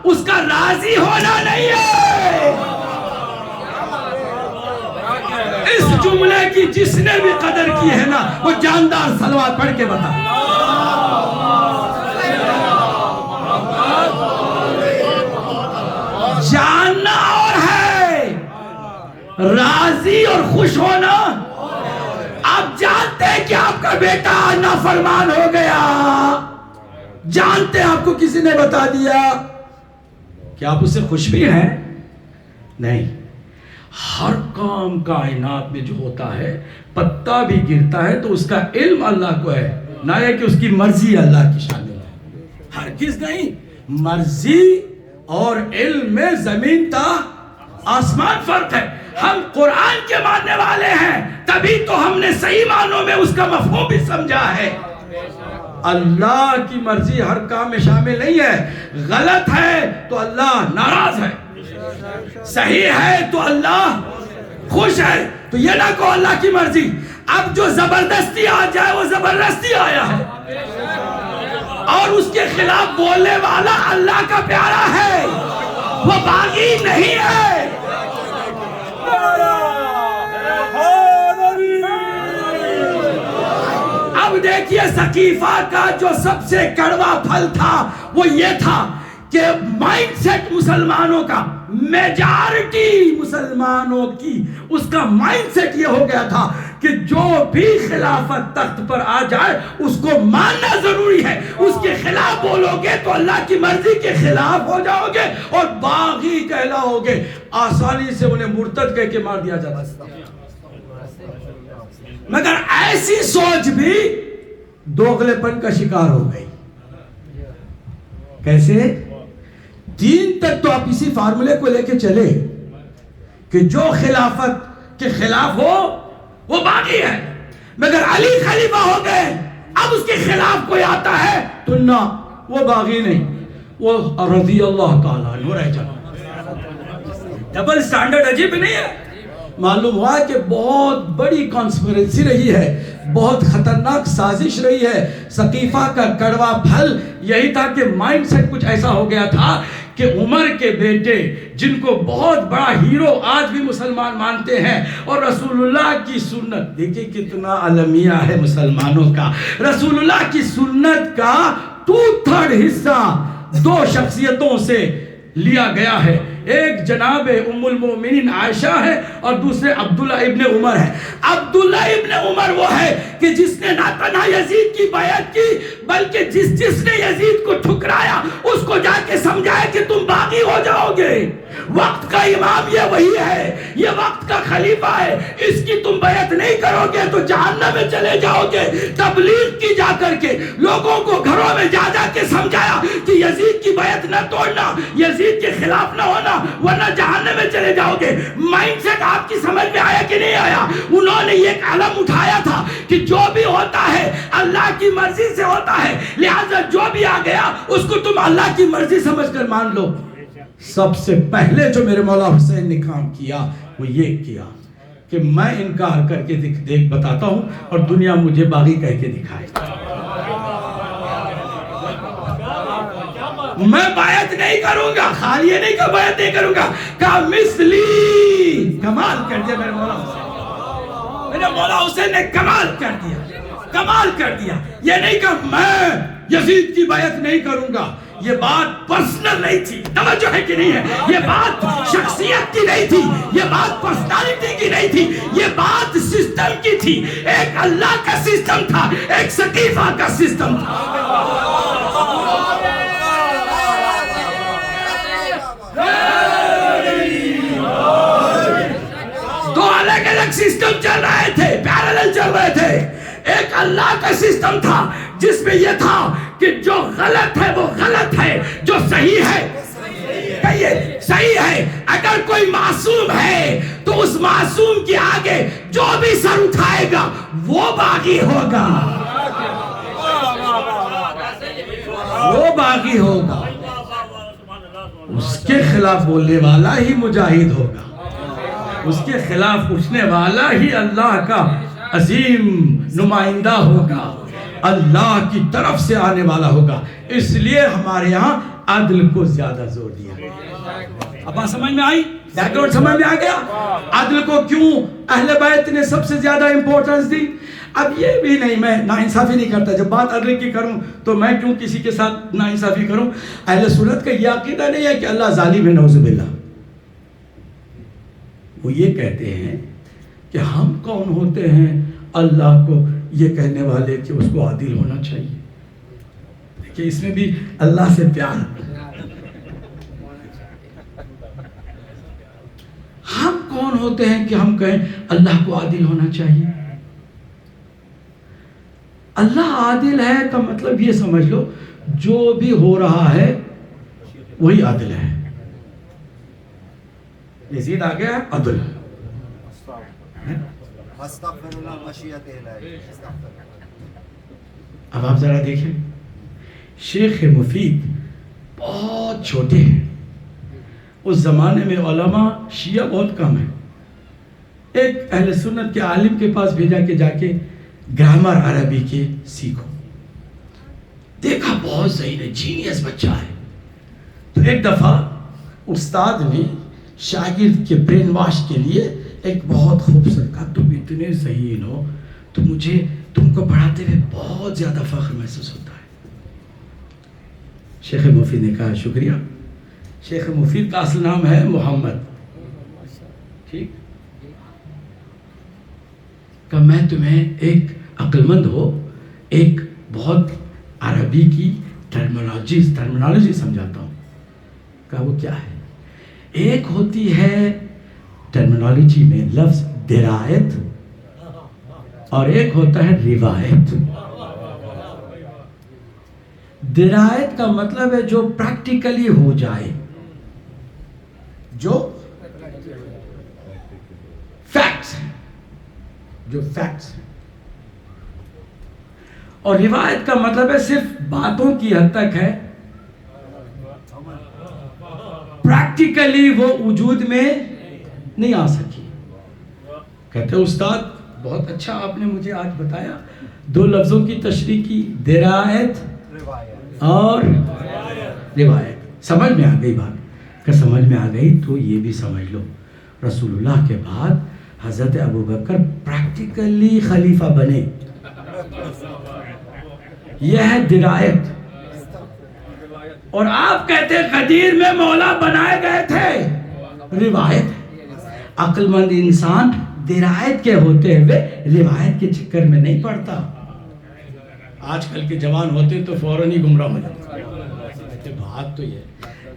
اس کا راضی ہونا نہیں ہے۔ اس جملے کی جس نے بھی قدر کی ہے نا، وہ جاندار صلوات پڑھ کے بتا۔ جاننا اور ہے، راضی اور خوش ہونا۔ آپ جانتے ہیں کہ آپ کا بیٹا نافرمان ہو گیا، جانتے ہیں، آپ کو کسی نے بتا دیا، کہ آپ اس سے خوش بھی ہیں؟ نہیں۔ ہر کام کائنات میں جو ہوتا ہے، پتا بھی گرتا ہے تو اس کا علم اللہ کو ہے، نہ ہے کہ اس کی مرضی اللہ کی شامل ہے، ہرگز نہیں۔ مرضی اور علم میں زمین تا آسمان فرق ہے۔ ہم قرآن کے ماننے والے ہیں، تبھی تو ہم نے صحیح معنوں میں اس کا مفہوم بھی سمجھا ہے۔ اللہ کی مرضی ہر کام میں شامل نہیں ہے، غلط ہے تو اللہ ناراض ہے، صحیح ہے تو اللہ خوش ہے۔ تو یہ نہ کہو اللہ کی مرضی، اب جو زبردستی آ جائے وہ زبردستی آیا ہے، اور اس کے خلاف بولنے والا اللہ کا پیارا ہے، وہ باغی نہیں ہے۔ اب دیکھیے ثقیفہ کا جو سب سے کڑوا پھل تھا وہ یہ تھا کہ مائنڈ سیٹ مسلمانوں کا، میجارٹی مسلمانوں کی اس کا مائنڈ سیٹ یہ ہو گیا تھا کہ جو بھی خلافت تخت پر آ جائے اس کو ماننا ضروری ہے، اس کے خلاف بولو گے تو اللہ کی مرضی کے خلاف ہو جاؤ گے اور باغی کہلاؤ گے۔ آسانی سے انہیں مرتد کہہ کے مار دیا جاتا ہے، مگر ایسی سوچ بھی دوغلے پن کا شکار ہو گئی۔ کیسے؟ دین تک تو آپ اسی فارمولے کو لے کے چلے کہ جو خلافت کے خلاف ہو وہ باغی ہے، مگر علی خلیفہ ہو گئے، اب اس کے خلاف کوئی آتا ہے تو نہ، وہ باغی نہیں، وہ رضی اللہ تعالیٰ عنہ رہ جاتا۔ ڈبل سٹینڈرڈ عجیب نہیں ہے؟ معلوم ہوا کہ بہت بڑی کانسپیرسی رہی ہے، بہت خطرناک سازش رہی ہے۔ ثقیفہ کا کڑوا پھل یہی تھا کہ مائنڈ سیٹ کچھ ایسا ہو گیا تھا کہ عمر کے بیٹے جن کو بہت بڑا ہیرو آج بھی مسلمان مانتے ہیں، اور رسول اللہ کی سنت، دیکھیں کتنا المیہ ہے مسلمانوں کا، رسول اللہ کی سنت کا 2/3 حصہ دو شخصیتوں سے لیا گیا ہے، ایک جناب ام المومنین عائشہ ہے اور دوسرے عبداللہ ابن عمر ہے۔ عبداللہ ابن عمر وہ ہے کہ جس نے نہ تنہا یزید کی بیعت کی بلکہ جس نے یزید کو ٹھکرایا اس کو جا کے سمجھایا کہ تم باغی ہو جاؤ گے، وقت کا امام یہ وہی ہے، یہ وقت کا خلیفہ ہے، اس کی تم بیعت نہیں کرو گے تو جہنم میں چلے جاؤ گے۔ تبلیغ کی جا کر کے لوگوں کو گھروں میں جا جا کے سمجھایا کہ یزید کی بیعت نہ توڑنا، یزید کے خلاف نہ ہونا ورنہ جہنم میں چلے جاؤ گے۔ مائنڈ سیٹ آپ کی سمجھ میں آیا کہ نہیں آیا؟ انہوں نے یہ علم اٹھایا تھا کہ جو بھی ہوتا ہے اللہ کی مرضی سے ہوتا ہے، لہذا جو بھی آ گیا اس کو تم اللہ کی مرضی سمجھ کر مان لو۔ سب سے پہلے جو میرے مولا حسین نے کام کیا وہ یہ کیا کہ میں انکار کر کے دیکھ بتاتا ہوں اور دنیا مجھے باغی کہہ کے دکھائے۔ میں بیعت نہیں کروں گا، خالی یہ نہیں کہ بیعت نہیں کروں گا، کہا مثلی، کمال کر دیا میرے مولا حسین، میرے مولا حسین نے کمال کر دیا، کمال کر دیا۔ یہ نہیں کہ میں یزید کی بیعت نہیں کروں گا، یہ بات پرسنل نہیں تھی، توجہ ہے کہ نہیں ہے؟ یہ بات شخصیت کی نہیں تھی، یہ بات پرسنالٹی کی نہیں تھی، یہ بات سسٹم کی تھی۔ ایک اللہ کا سسٹم تھا، ایک ثقیفہ کا سسٹم تھا۔ دو الگ الگ سسٹم چل رہے تھے، پیرالل چل رہے تھے۔ ایک اللہ کا سسٹم تھا جس میں یہ تھا کہ جو غلط ہے وہ غلط ہے، جو صحیح ہے کہیے صحیح ہے۔ اگر کوئی معصوم ہے تو اس معصوم کے آگے جو بھی سر اٹھائے گا وہ باغی ہوگا، وہ باغی ہوگا، اس کے خلاف بولنے والا ہی مجاہد ہوگا، اس کے خلاف اٹھنے والا ہی اللہ کا عظیم نمائندہ ہوگا، اللہ کی طرف سے آنے والا ہوگا۔ اس لیے ہمارے یہاں عدل کو زیادہ زور دیا گیا۔ اب بات سمجھ میں آئی؟ بیک گراؤنڈ سمجھ میں آ گیا؟ عدل کو کیوں اہل بیت نے سب سے زیادہ امپورٹنس دی؟ اب یہ بھی نہیں، میں ناانصافی نہیں کرتا، جب بات عدل کی کروں تو میں کیوں کسی کے ساتھ ناانصافی کروں؟ اہل سنت کا یہ عقیدہ نہیں ہے کہ اللہ ظالم ہے، نعوذ باللہ۔ وہ یہ کہتے ہیں کہ ہم کون ہوتے ہیں اللہ کو یہ کہنے والے کہ اس کو عادل ہونا چاہیے؟ دیکھیں اس میں بھی اللہ سے پیار۔ ہم کون ہوتے ہیں کہ ہم کہیں اللہ کو عادل ہونا چاہیے؟ اللہ عادل ہے کا مطلب یہ سمجھ لو جو بھی ہو رہا ہے وہی عادل ہے. یزید آ گیا عدل. اب آپ ذرا دیکھیں شیخ مفید بہت چھوٹے ہیں. اس زمانے میں علماء شیعہ بہت کم ہیں. ایک اہل سنت کے عالم کے پاس بھیجا کہ جا کے گرامر عربی کے سیکھو. دیکھا بہت ذہین ہے, جینیس بچہ ہے. تو ایک دفعہ استاد نے شاگرد کے برین واش کے لیے ایک بہت خوبصورت کہا تم اتنے ذہین ہو تو مجھے تم کو پڑھاتے ہوئے بہت زیادہ فخر محسوس ہوتا ہے. شیخ مفید نے کہا شکریہ. شیخ مفید کا اصل نام ہے محمد. ٹھیک کہ میں تمہیں ایک عقل مند ہو ایک بہت عربی کی ٹرمینالوجی سمجھاتا ہوں. کہا وہ کیا ہے؟ ایک ہوتی ہے ٹرمینالوجی میں لفظ درایت اور ایک ہوتا ہے روایت. درایت کا مطلب ہے جو پریکٹیکلی ہو جائے, جو فیکٹس ہیں, جو فیکٹس ہیں. اور روایت کا مطلب ہے صرف باتوں کی حد تک ہے, پریکٹیکلی وہ وجود میں نہیں آ سکی. کہتے ہیں استاد بہت اچھا آپ نے مجھے آج بتایا, دو لفظوں کی تشریح کی, درایت اور روایت. سمجھ میں آ گئی بات؟ کہ سمجھ میں آ گئی تو یہ بھی سمجھ لو رسول اللہ کے بعد حضرت ابوبکر پریکٹیکلی خلیفہ بنے. یہ ہے درایت. اور آپ کہتے ہیں غدیر میں مولا بنائے گئے تھے, روایت. عقل مند انسان درایت کے ہوتے ہوئے روایت کے چکر میں نہیں پڑتا. آج کل کے جوان ہوتے تو فوراً ہی گمراہ ہو جاتے. بات تو یہ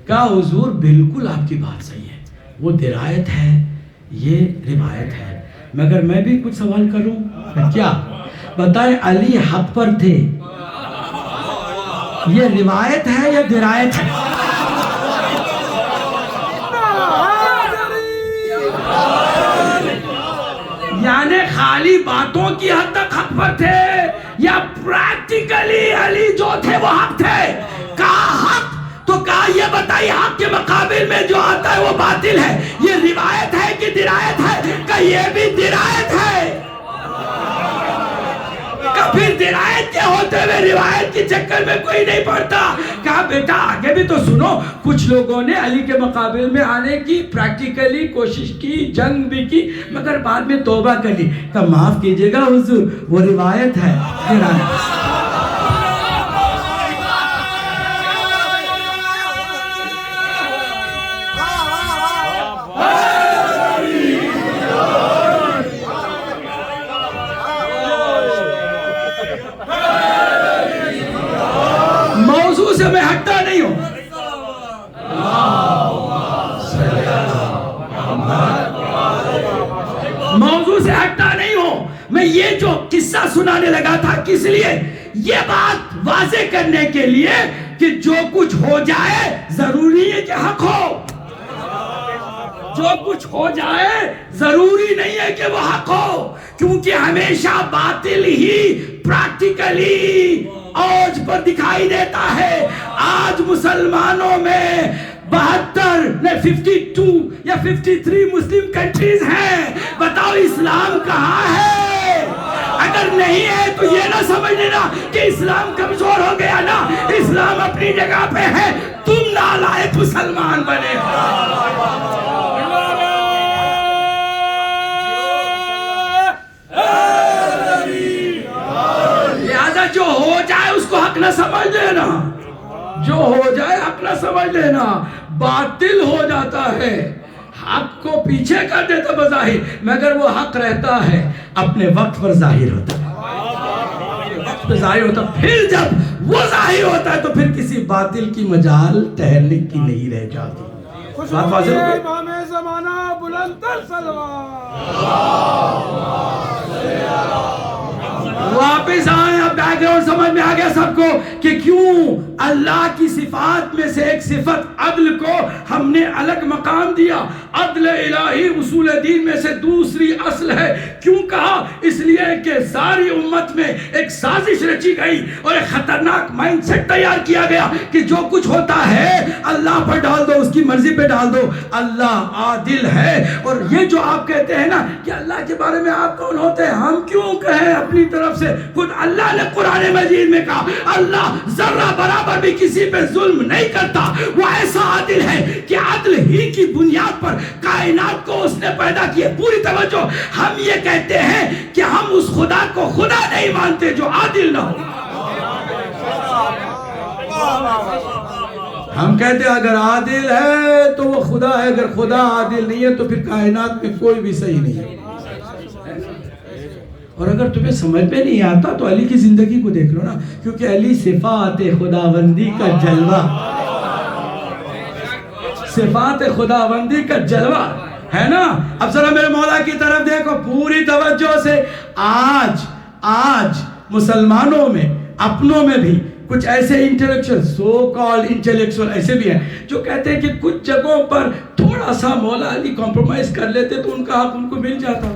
کہا حضور بالکل آپ کی بات صحیح ہے, وہ درایت ہے یہ روایت ہے. مگر میں بھی کچھ سوال کروں, کیا بتائیں علی حق پر تھے, یہ روایت ہے یا درایت ہے؟ یعنی خالی باتوں کی حد تک حق پر تھے یا پریکٹیکلی علی جو تھے وہ حق تھے؟ کہا حق تو کہا یہ بتائیے حق کے مقابل میں جو آتا ہے وہ باطل ہے, یہ روایت ہے کہ درایت ہے؟ کہ یہ بھی درایت ہے. پھر درایت کے ہوتے ہوئے روایت کے چکر میں کوئی نہیں پڑتا. کہا بیٹا آگے بھی تو سنو, کچھ لوگوں نے علی کے مقابل میں آنے کی پریکٹیکلی کوشش کی, جنگ بھی کی, مگر بعد میں توبہ کر لی. کہا معاف کیجئے گا حضور وہ روایت ہے, درایت. میں ہٹتا نہیں ہوں. موضوع سے ہٹتا نہیں ہوں. میں یہ جو قصہ سنانے لگا تھا کس لیے؟ یہ بات واضح کرنے کے لیے کہ جو کچھ ہو جائے ضروری ہے کہ حق ہو. جو کچھ ہو جائے ضروری نہیں ہے کہ وہ حق ہو, کیونکہ ہمیشہ باطل ہی پریکٹیکلی اوج پر دکھائی دیتا ہے. آج مسلمانوں میں 52 یا 53 مسلم کنٹریز ہیں. بتاؤ اسلام کہاں ہے؟ اگر نہیں ہے تو یہ نہ سمجھ لینا کہ اسلام کمزور ہو گیا. نا, اسلام اپنی جگہ پہ ہے, تم نالائق مسلمان بنے. جو ہو جائے اس کو حق نہ سمجھ لینا, جو ہو جائے حق نہ سمجھ لینا. باطل ہو جاتا ہے, حق کو پیچھے کر دیتا بظاہر, مگر وہ حق رہتا ہے, اپنے وقت پر ظاہر ہوتا ہے, وقت پر ظاہر ہوتا. پھر جب وہ ظاہر ہوتا ہے تو پھر کسی باطل کی مجال ٹہرنے کی نہیں رہ جاتی. خوش بات واضح ہو ہوئیے گئی؟ امام زمانہ بلند تر صلوات. واپس آئیں. اب بیک گراؤنڈ سمجھ میں آ گیا سب کو کہ کیوں اللہ کی صفات میں سے ایک صفت عدل کو ہم نے الگ مقام دیا. عدل الہی اصول دین میں سے دوسری اصل ہے. کیوں کہا؟ اس لیے کہ ساری امت میں ایک سازش رچی گئی اور ایک خطرناک مائنڈ سیٹ تیار کیا گیا کہ جو کچھ ہوتا ہے اللہ پر ڈال دو, اس کی مرضی پہ ڈال دو. اللہ عادل ہے. اور یہ جو آپ کہتے ہیں نا کہ اللہ کے بارے میں آپ کون ہوتے ہیں, ہم کیوں کہیں اپنی طرف سے؟ خود اللہ نے قرآن مجید میں کہا اللہ ذرہ برابر بھی کسی پہ ظلم نہیں کرتا. وہ ایسا عادل ہے کہ عدل ہی کی بنیاد پر کائنات کو اس نے پیدا کیے. پوری توجہ. ہم یہ کہتے ہیں کہ ہم اس خدا کو خدا نہیں مانتے جو عادل نہ ہو. ہم کہتے ہیں اگر عادل ہے تو وہ خدا ہے, اگر خدا عادل نہیں ہے تو پھر کائنات میں کوئی بھی صحیح نہیں ہے. اور اگر تمہیں سمجھ میں نہیں آتا تو علی کی زندگی کو دیکھ لو نا, کیونکہ علی صفات خداوندی کا جلوہ, صفات خداوندی کا جلوہ ہے نا. اب ذرا میرے مولا کی طرف دیکھو پوری توجہ سے. آج مسلمانوں میں اپنوں میں بھی کچھ ایسے انٹلیکچوئل, سو کال انٹلیکچوئل ایسے بھی ہیں جو کہتے ہیں کہ کچھ جگہوں پر تھوڑا سا مولا علی کمپرومائز کر لیتے تو ان کا حق ان کو مل جاتا.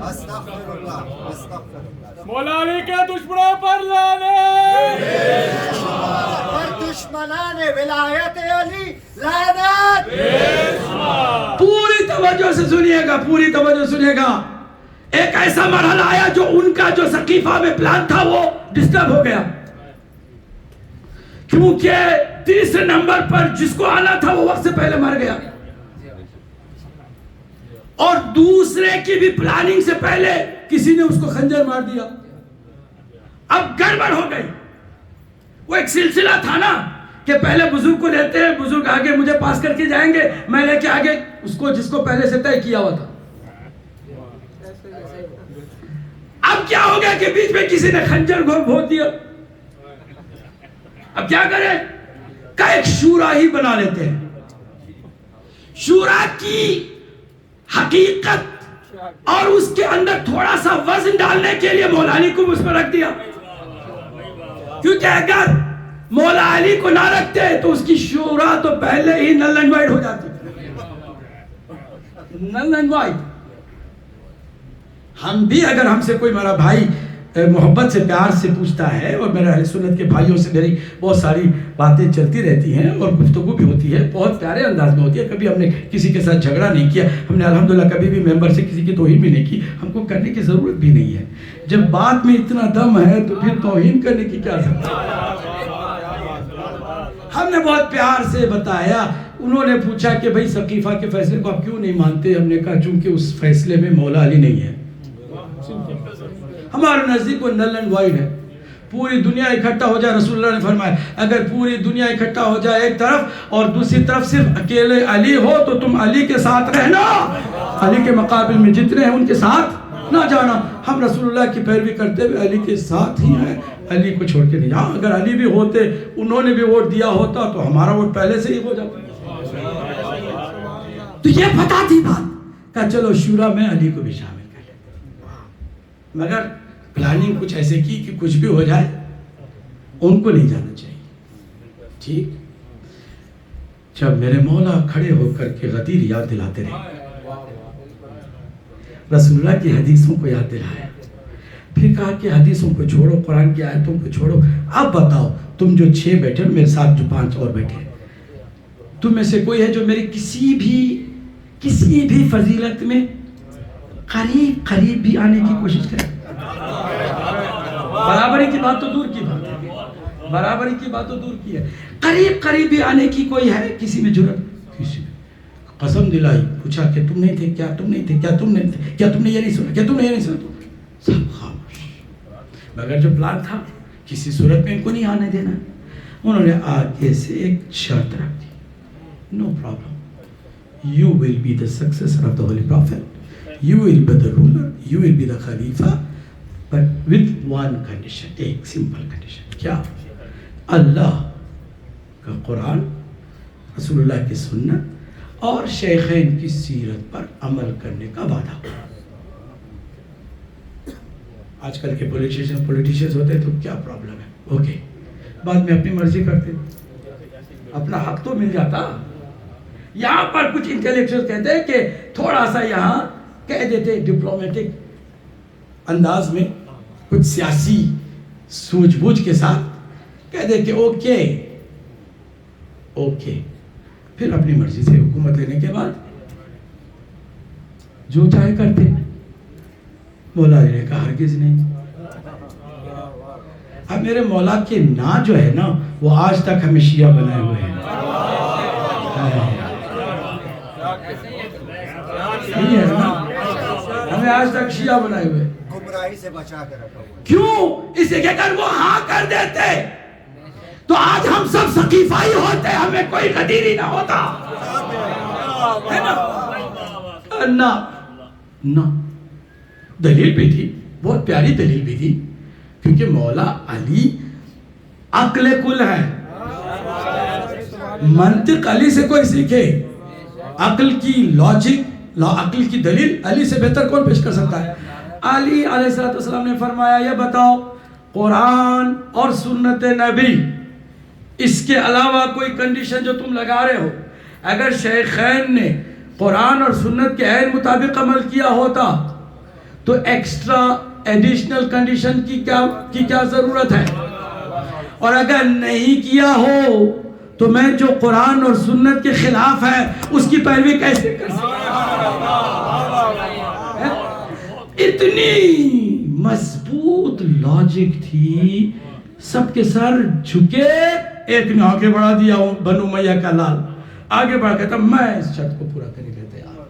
مولا علی کے دشمنوں پر لعنت, اور دشمنان ولایت علی لعنت. پوری توجہ سے سنیے گا, پوری توجہ سنیے گا. ایک ایسا مرحلہ آیا جو ان کا جو سقیفہ میں پلان تھا وہ ڈسٹرب ہو گیا, کیونکہ تیسرے نمبر پر جس کو آنا تھا وہ وقت سے پہلے مر گیا, اور دوسرے کی بھی پلاننگ سے پہلے کسی نے اس کو خنجر مار دیا. اب گڑبڑ ہو گئی. وہ ایک سلسلہ تھا نا کہ پہلے بزرگ کو لیتے ہیں, بزرگ آگے مجھے پاس کر کے جائیں گے, میں لے کے آگے اس کو جس کو پہلے سے طے کیا ہوا تھا. اب کیا ہو گیا کہ بیچ میں کسی نے خنجر گھونپ دیا. اب کیا کریں کہ ایک شورا ہی بنا لیتے ہیں. شورا کی حقیقت اور اس کے اندر تھوڑا سا وزن ڈالنے کے لیے مولا علی کو اس پر رکھ دیا, کیونکہ اگر مولا علی کو نہ رکھتے تو اس کی شورا تو پہلے ہی نل اینڈ وائٹ ہو جاتی. Null and white. ہم بھی اگر ہم سے کوئی میرا بھائی محبت سے پیار سے پوچھتا ہے, اور میرے اہل سنت کے بھائیوں سے میری بہت ساری باتیں چلتی رہتی ہیں اور گفتگو بھی ہوتی ہے, بہت پیارے انداز میں ہوتی ہے. کبھی ہم نے کسی کے ساتھ جھگڑا نہیں کیا, ہم نے الحمدللہ کبھی بھی ممبر سے کسی کی توہین بھی نہیں کی, ہم کو کرنے کی ضرورت بھی نہیں ہے. جب بات میں اتنا دم ہے تو پھر توہین کرنے کی کیا ضرورت ہے. ہم نے بہت پیار سے بتایا. انہوں نے پوچھا کہ بھائی سقیفہ کے فیصلے کو آپ کیوں نہیں مانتے؟ ہم نے کہا چونکہ اس فیصلے میں مولا علی نہیں ہے. ہمارے نزدیک وہ نل اینڈ وائڈ ہے. پوری دنیا اکٹھا ہو جائے, رسول اللہ نے فرمایا اگر پوری دنیا اکٹھا ہو جائے ایک طرف اور دوسری طرف صرف اکیلے علی ہو تو تم علی کے ساتھ رہنا, علی کے مقابل میں جتنے ہیں ان کے ساتھ نہ جانا. ہم رسول اللہ کی پیروی کرتے ہوئے علی کے ساتھ ہی ہیں, علی کو چھوڑ کے نہیں. ہاں اگر علی بھی ہوتے, انہوں نے بھی ووٹ دیا ہوتا تو ہمارا ووٹ پہلے سے ہی ہو جاتا. تو یہ پتہ تھی بات کہ چلو شورا میں علی کو بھی شامل کر لیتے, مگر پلاننگ کچھ ایسے کی کہ کچھ بھی ہو جائے ان کو نہیں جانا چاہیے. ٹھیک. جب میرے مولا کھڑے ہو کر کے غدیر یاد دلاتے رہے, رسول اللہ کی حدیثوں کو یاد دلایا, پھر کہا کہ حدیثوں کو چھوڑو, قرآن کی آیتوں کو چھوڑو, اب بتاؤ تم جو 6 بیٹھے میرے ساتھ جو 5 اور بیٹھے, تم میں سے کوئی ہے جو میری کسی بھی فضیلت میں قریب بھی آنے کی کوشش کرے؟ برابری کی بات تو دور کی بات ہے, برابری کی بات تو دور کی ہے. قریب بھی آنے کی کوئی ہے کسی میں جرأت؟ کسی میں. قسم دلائی, پوچھا کہ تم نہیں تھے کیا, تم نہیں تھے کیا, تم نہیں تھے کیا, تم نے یہ نہیں سنا کیا, تم نے یہ نہیں سنا, سب خاموش. مگر جو پلان تھا کسی صورت میں ان کو نہیں آنے دینا. انہوں نے آگے سے ایک شرط رکھ دی, no problem, you will be the successor of the Holy Prophet, you will be the ruler, you will be the Khalifa, but with one condition, ایک simple condition. کیا؟ اللہ کا قرآن, رسول اللہ کی سنت اور شیخین کی سیرت پر عمل کرنے کا وعدہ. آج کل کے پولیٹیشینز ہوتے تو کیا پرابلم ہے, اوکے, بعد میں اپنی مرضی کرتے, اپنا حق تو مل جاتا. یہاں پر کچھ انٹلیکچوئل کہتے ہیں کہ تھوڑا سا یہاں کہہ دیتے ڈپلومیٹک انداز میں, کچھ سیاسی سوجھ بوجھ کے ساتھ کہہ دے کہ اوکے اوکے, پھر اپنی مرضی سے حکومت لینے کے بعد جو چاہے کرتے. مولا علی نے کہا ہرگز نہیں. اب میرے مولا کے نا جو ہے نا وہ آج تک ہمیں شیعہ بنائے ہوئے ہیں. صحیح ہے نا, ہمیں آج تک شیعہ بنائے ہوئے. گمراہی سے بچا کر رکھا. کیوں؟ اسے کہ اگر وہ ہاں کر دیتے تو آج ہم سب ثقیفہ ہی ہوتے, ہمیں کوئی غدیر ہی نہ ہوتا. نہ نہ, دلیل بھی تھی, بہت پیاری دلیل بھی تھی, کیونکہ مولا علی عقل کل ہے. منطق علی سے کوئی سیکھے, عقل کی لاجک, عقل کی دلیل علی سے بہتر کون پیش کر سکتا ہے. علی علیہ السلام نے فرمایا یہ بتاؤ قرآن اور سنت نبی, اس کے علاوہ کوئی کنڈیشن جو تم لگا رہے ہو, اگر شیخین نے قرآن اور سنت کے عین مطابق عمل کیا ہوتا تو ایکسٹرا ایڈیشنل کنڈیشن کی کیا ضرورت ہے, اور اگر نہیں کیا ہو تو میں جو قرآن اور سنت کے خلاف ہے اس کی پیروی کیسے کر سکتا. اتنی مضبوط لاجک تھی, سب کے سر جھکے. ایک نے آگے بڑھا دیا بنو امیہ کا لال, آگے بڑھ کے تھا میں اس شرط کو پورا کرنے لیتے یار.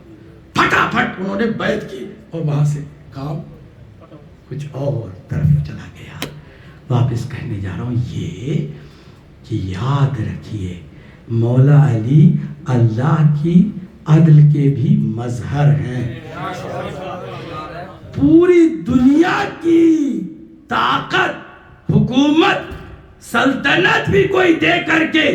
پھٹا پھٹ انہوں نے بیعت کی اور وہاں سے کام کچھ اور طرف چلا گیا. واپس کہنے جا رہا ہوں یہ کہ یاد رکھیے مولا علی اللہ کی عدل کے بھی مظہر ہیں. پوری دنیا کی طاقت, حکومت, سلطنت بھی کوئی دے کر کے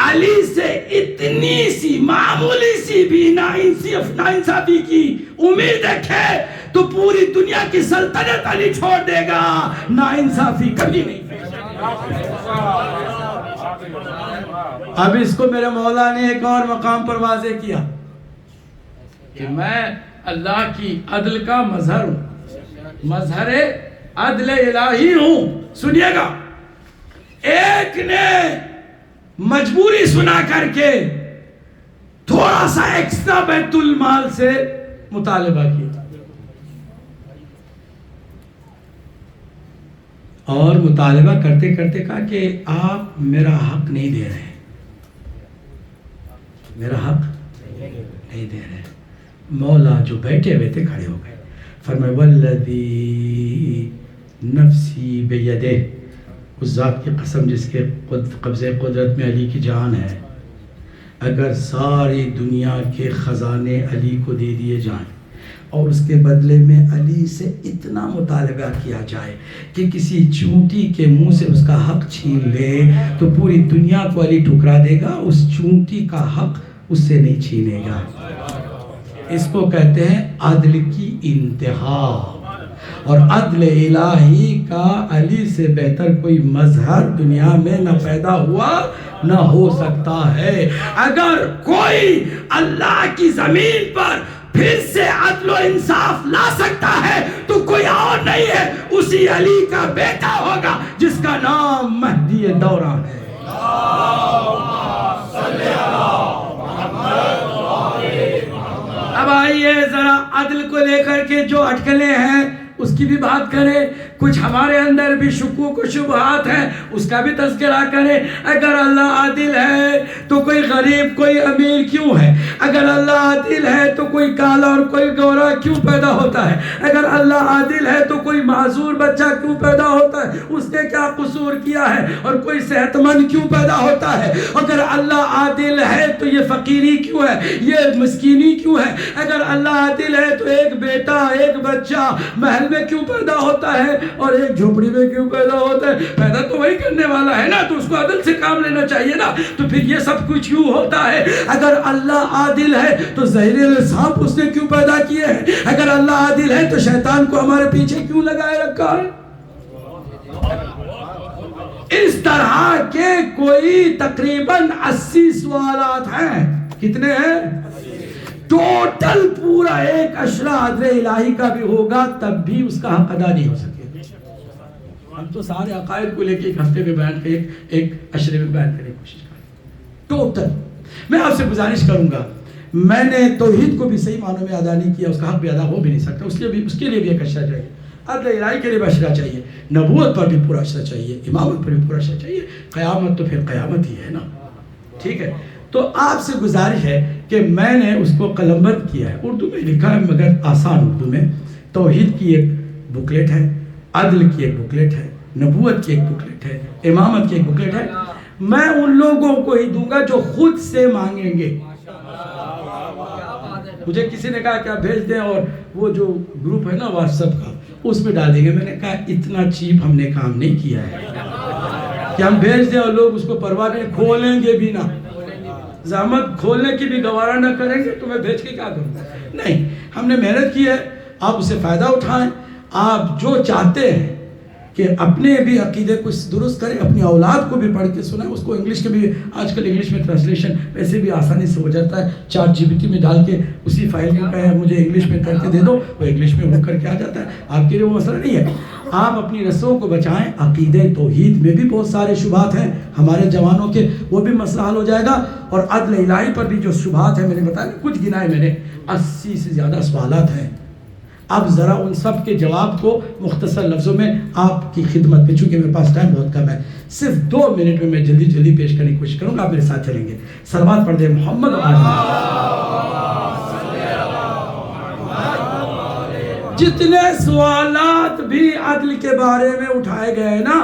علی سے اتنی سی معمولی سی بھی ناانصافی کی امید رکھے تو پوری دنیا کی سلطنت علی چھوڑ دے گا, ناانصافی کبھی نہیں. اب اس کو میرے مولا نے ایک اور مقام پر واضح کیا کہ میں اللہ کی عدل کا مظہر ہوں, مظہر عدل الہی ہوں. سنیے گا, ایک نے مجبوری سنا کر کے تھوڑا سا ایکسٹرا بیت المال سے مطالبہ کیا, اور مطالبہ کرتے کرتے کہا کہ آپ میرا حق نہیں دے رہے, میرا حق نہیں دے رہے. مولا جو بیٹھے ہوئے تھے کھڑے ہو گئے, فرمائے والذی نفسی بیدہ, اس ذات کی قسم جس کے قبضے قدرت میں علی کی جان ہے, اگر ساری دنیا کے خزانے علی کو دے دیے جائیں اور اس کے بدلے میں علی سے اتنا مطالبہ کیا جائے کہ کسی چونٹی کے منہ سے اس کا حق چھین لے تو پوری دنیا کو علی ٹھکرا دے گا, اس چونٹی کا حق اس سے نہیں چھینے گا. اس کو کہتے ہیں عدل کی انتہا, اور عدل الہی کا علی سے بہتر کوئی مظہر دنیا میں نہ پیدا ہوا نہ ہو سکتا ہے. اگر کوئی اللہ کی زمین پر پھر سے عدل و انصاف لا سکتا ہے تو کوئی اور نہیں ہے, اسی علی کا بیٹا ہوگا جس کا نام مہدی دوران ہے. اب آئیے ذرا عدل کو لے کر کے جو اٹکلیں ہیں اس کی بھی بات کریں, کچھ ہمارے اندر بھی شکوک و شبہات ہیں اس کا بھی تذکرہ کریں. اگر اللہ عادل ہے تو کوئی غریب کوئی امیر کیوں ہے؟ اگر اللہ عادل ہے تو کوئی کالا اور کوئی گورا کیوں پیدا ہوتا ہے؟ اگر اللہ عادل ہے تو کوئی معذور بچہ کیوں پیدا ہوتا ہے؟ اس نے کیا قصور کیا ہے؟ اور کوئی صحت مند کیوں پیدا ہوتا ہے؟ اگر اللہ عادل ہے تو یہ فقیری کیوں ہے، یہ مسکینی کیوں ہے؟ اگر اللہ عادل ہے تو ایک بیٹا ایک بچہ محل میں کیوں پیدا ہوتا ہے اور ایک جھوپڑی میں کیوں پیدا ہوتا ہے؟ پیدا تو وہی کرنے والا ہے نا، تو اس کو عدل سے کام لینا چاہیے نا. تو پھر یہ سب کچھ کیوں ہوتا ہے؟ اگر اللہ عادل ہے تو زہریلے سانپ اس نے کیوں پیدا کیے ہیں؟ اگر اللہ عادل ہے تو شیطان کو ہمارے پیچھے کیوں لگائے رکھا ہے؟ اس طرح کے کوئی تقریباً 80 سوالات ہیں. کتنے ہیں؟ ٹوٹل پورا ایک اشرہ عدل الہی کا بھی ہوگا تب بھی اس کا حق ادا نہیں ہو سکے. ہم تو سارے عقائد کو لے کے ایک ہفتے میں بیان کریں، ایک اشرے میں بیان کرنے کی کوشش کریں. ٹوٹل میں آپ سے گزارش کروں گا، میں نے توحید کو بھی صحیح معنوں میں ادا نہیں کیا، اس کا حق بھی ادا ہو بھی نہیں سکتا. اس کے لیے بھی ایک اشرہ چاہیے، عدل الہی کے لیے بھی اشرہ چاہیے، نبوت پر بھی پورا اشرہ چاہیے، امامت پر بھی پورا اشرہ چاہیے، قیامت تو پھر قیامت ہی ہے نا. ٹھیک ہے، تو آپ سے گزارش ہے کہ میں نے اس کو قلمبند کیا ہے، اردو میں لکھا ہے مگر آسان اردو میں. توحید کی ایک بکلیٹ ہے، عدل کی ایک بکلیٹ ہے، نبوت کی ایک بکلیٹ ہے، امامت کی ایک بکلیٹ ہے. میں ان لوگوں کو ہی دوں گا جو خود سے مانگیں گے. مجھے کسی نے کہا کہ آپ بھیج دیں اور وہ جو گروپ ہے نا واٹس ایپ کا اس پہ ڈال دیں گے. میں نے کہا اتنا چیپ ہم نے کام نہیں کیا ہے کہ ہم بھیج دیں اور لوگ اس کو پرواہ نہیں، کھولیں گے بھی نہ، زحمت کھولنے کی بھی گوارا نہ کریں گے تو میں بھیج کے کیا کروں گا. نہیں، ہم نے محنت کی ہے، آپ اسے فائدہ اٹھائیں. آپ جو چاہتے ہیں کہ اپنے بھی عقیدے کو درست کریں، اپنی اولاد کو بھی پڑھ کے سنیں. اس کو انگلش کے بھی آج کل انگلش میں ٹرانسلیشن ویسے بھی آسانی سے ہو جاتا ہے، چیٹ GPT میں ڈال کے اسی فائل کو کہیں مجھے انگلش میں کر کے دے دو، وہ انگلش میں وہ کر کے آ جاتا ہے. آپ کے لیے وہ مسئلہ نہیں ہے. آپ اپنی نسلوں کو بچائیں. عقیدے توحید میں بھی بہت سارے شبہات ہیں ہمارے جوانوں کے، وہ بھی مسئلہ حل ہو جائے گا. اور عدل الہی پر بھی جو شبہات ہیں، میں نے بتایا کچھ گنائے میں نے، 80 سے زیادہ سوالات ہیں. اب ذرا ان سب کے جواب کو مختصر لفظوں میں آپ کی خدمت میں، چونکہ میرے پاس ٹائم بہت کم ہے، صرف 2 منٹ میں جلدی پیش کرنے کی کوشش کروں گا. آپ میرے ساتھ چلیں گے. صلوات پڑھ دیں محمد و آل محمد. جتنے سوالات بھی عدل کے بارے میں اٹھائے گئے نا،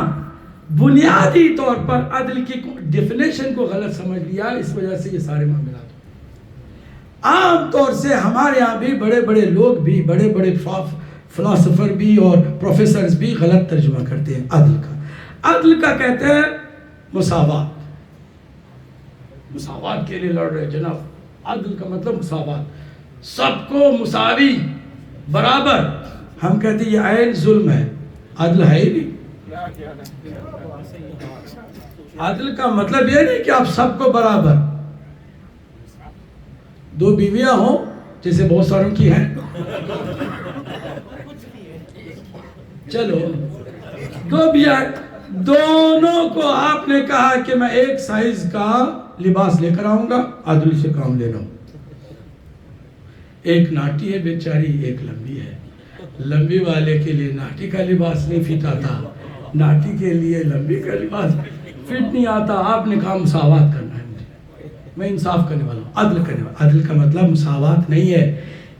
بنیادی طور پر عدل کی ڈیفینیشن کو غلط سمجھ لیا، اس وجہ سے یہ سارے معاملات. عام طور سے ہمارے یہاں بھی بڑے بڑے لوگ بھی، بڑے بڑے فلاسفر بھی اور پروفیسرز بھی غلط ترجمہ کرتے ہیں عدل کا. عدل کا کہتے ہیں مساوات. مساوات کے لیے لڑ رہے جناب. عدل کا مطلب مساوات، سب کو مساوی، برابر. ہم کہتے ہیں یہ عین ظلم ہے، عدل ہے ہی نہیں. عدل کا مطلب یہ نہیں کہ آپ سب کو برابر. 2 بیویاں ہوں جیسے بہت ساروں کی ہیں، چلو 2 بیویاں، دونوں کو آپ نے کہا کہ میں ایک سائز کا لباس لے کر آؤں گا، عدل سے کام لے لوں. ایک ناٹی ہے بیچاری، ایک لمبی ہے. لمبی والے کے لیے ناٹی کا لباس نہیں فٹ آتا، ناٹی کے لیے لمبی کا لباس فٹ نہیں آتا. آپ نے کہا مساوات کرنا ہے، میں انصاف کرنے والا ہوں، عدل کرنے والا. عدل کا مطلب مساوات نہیں ہے.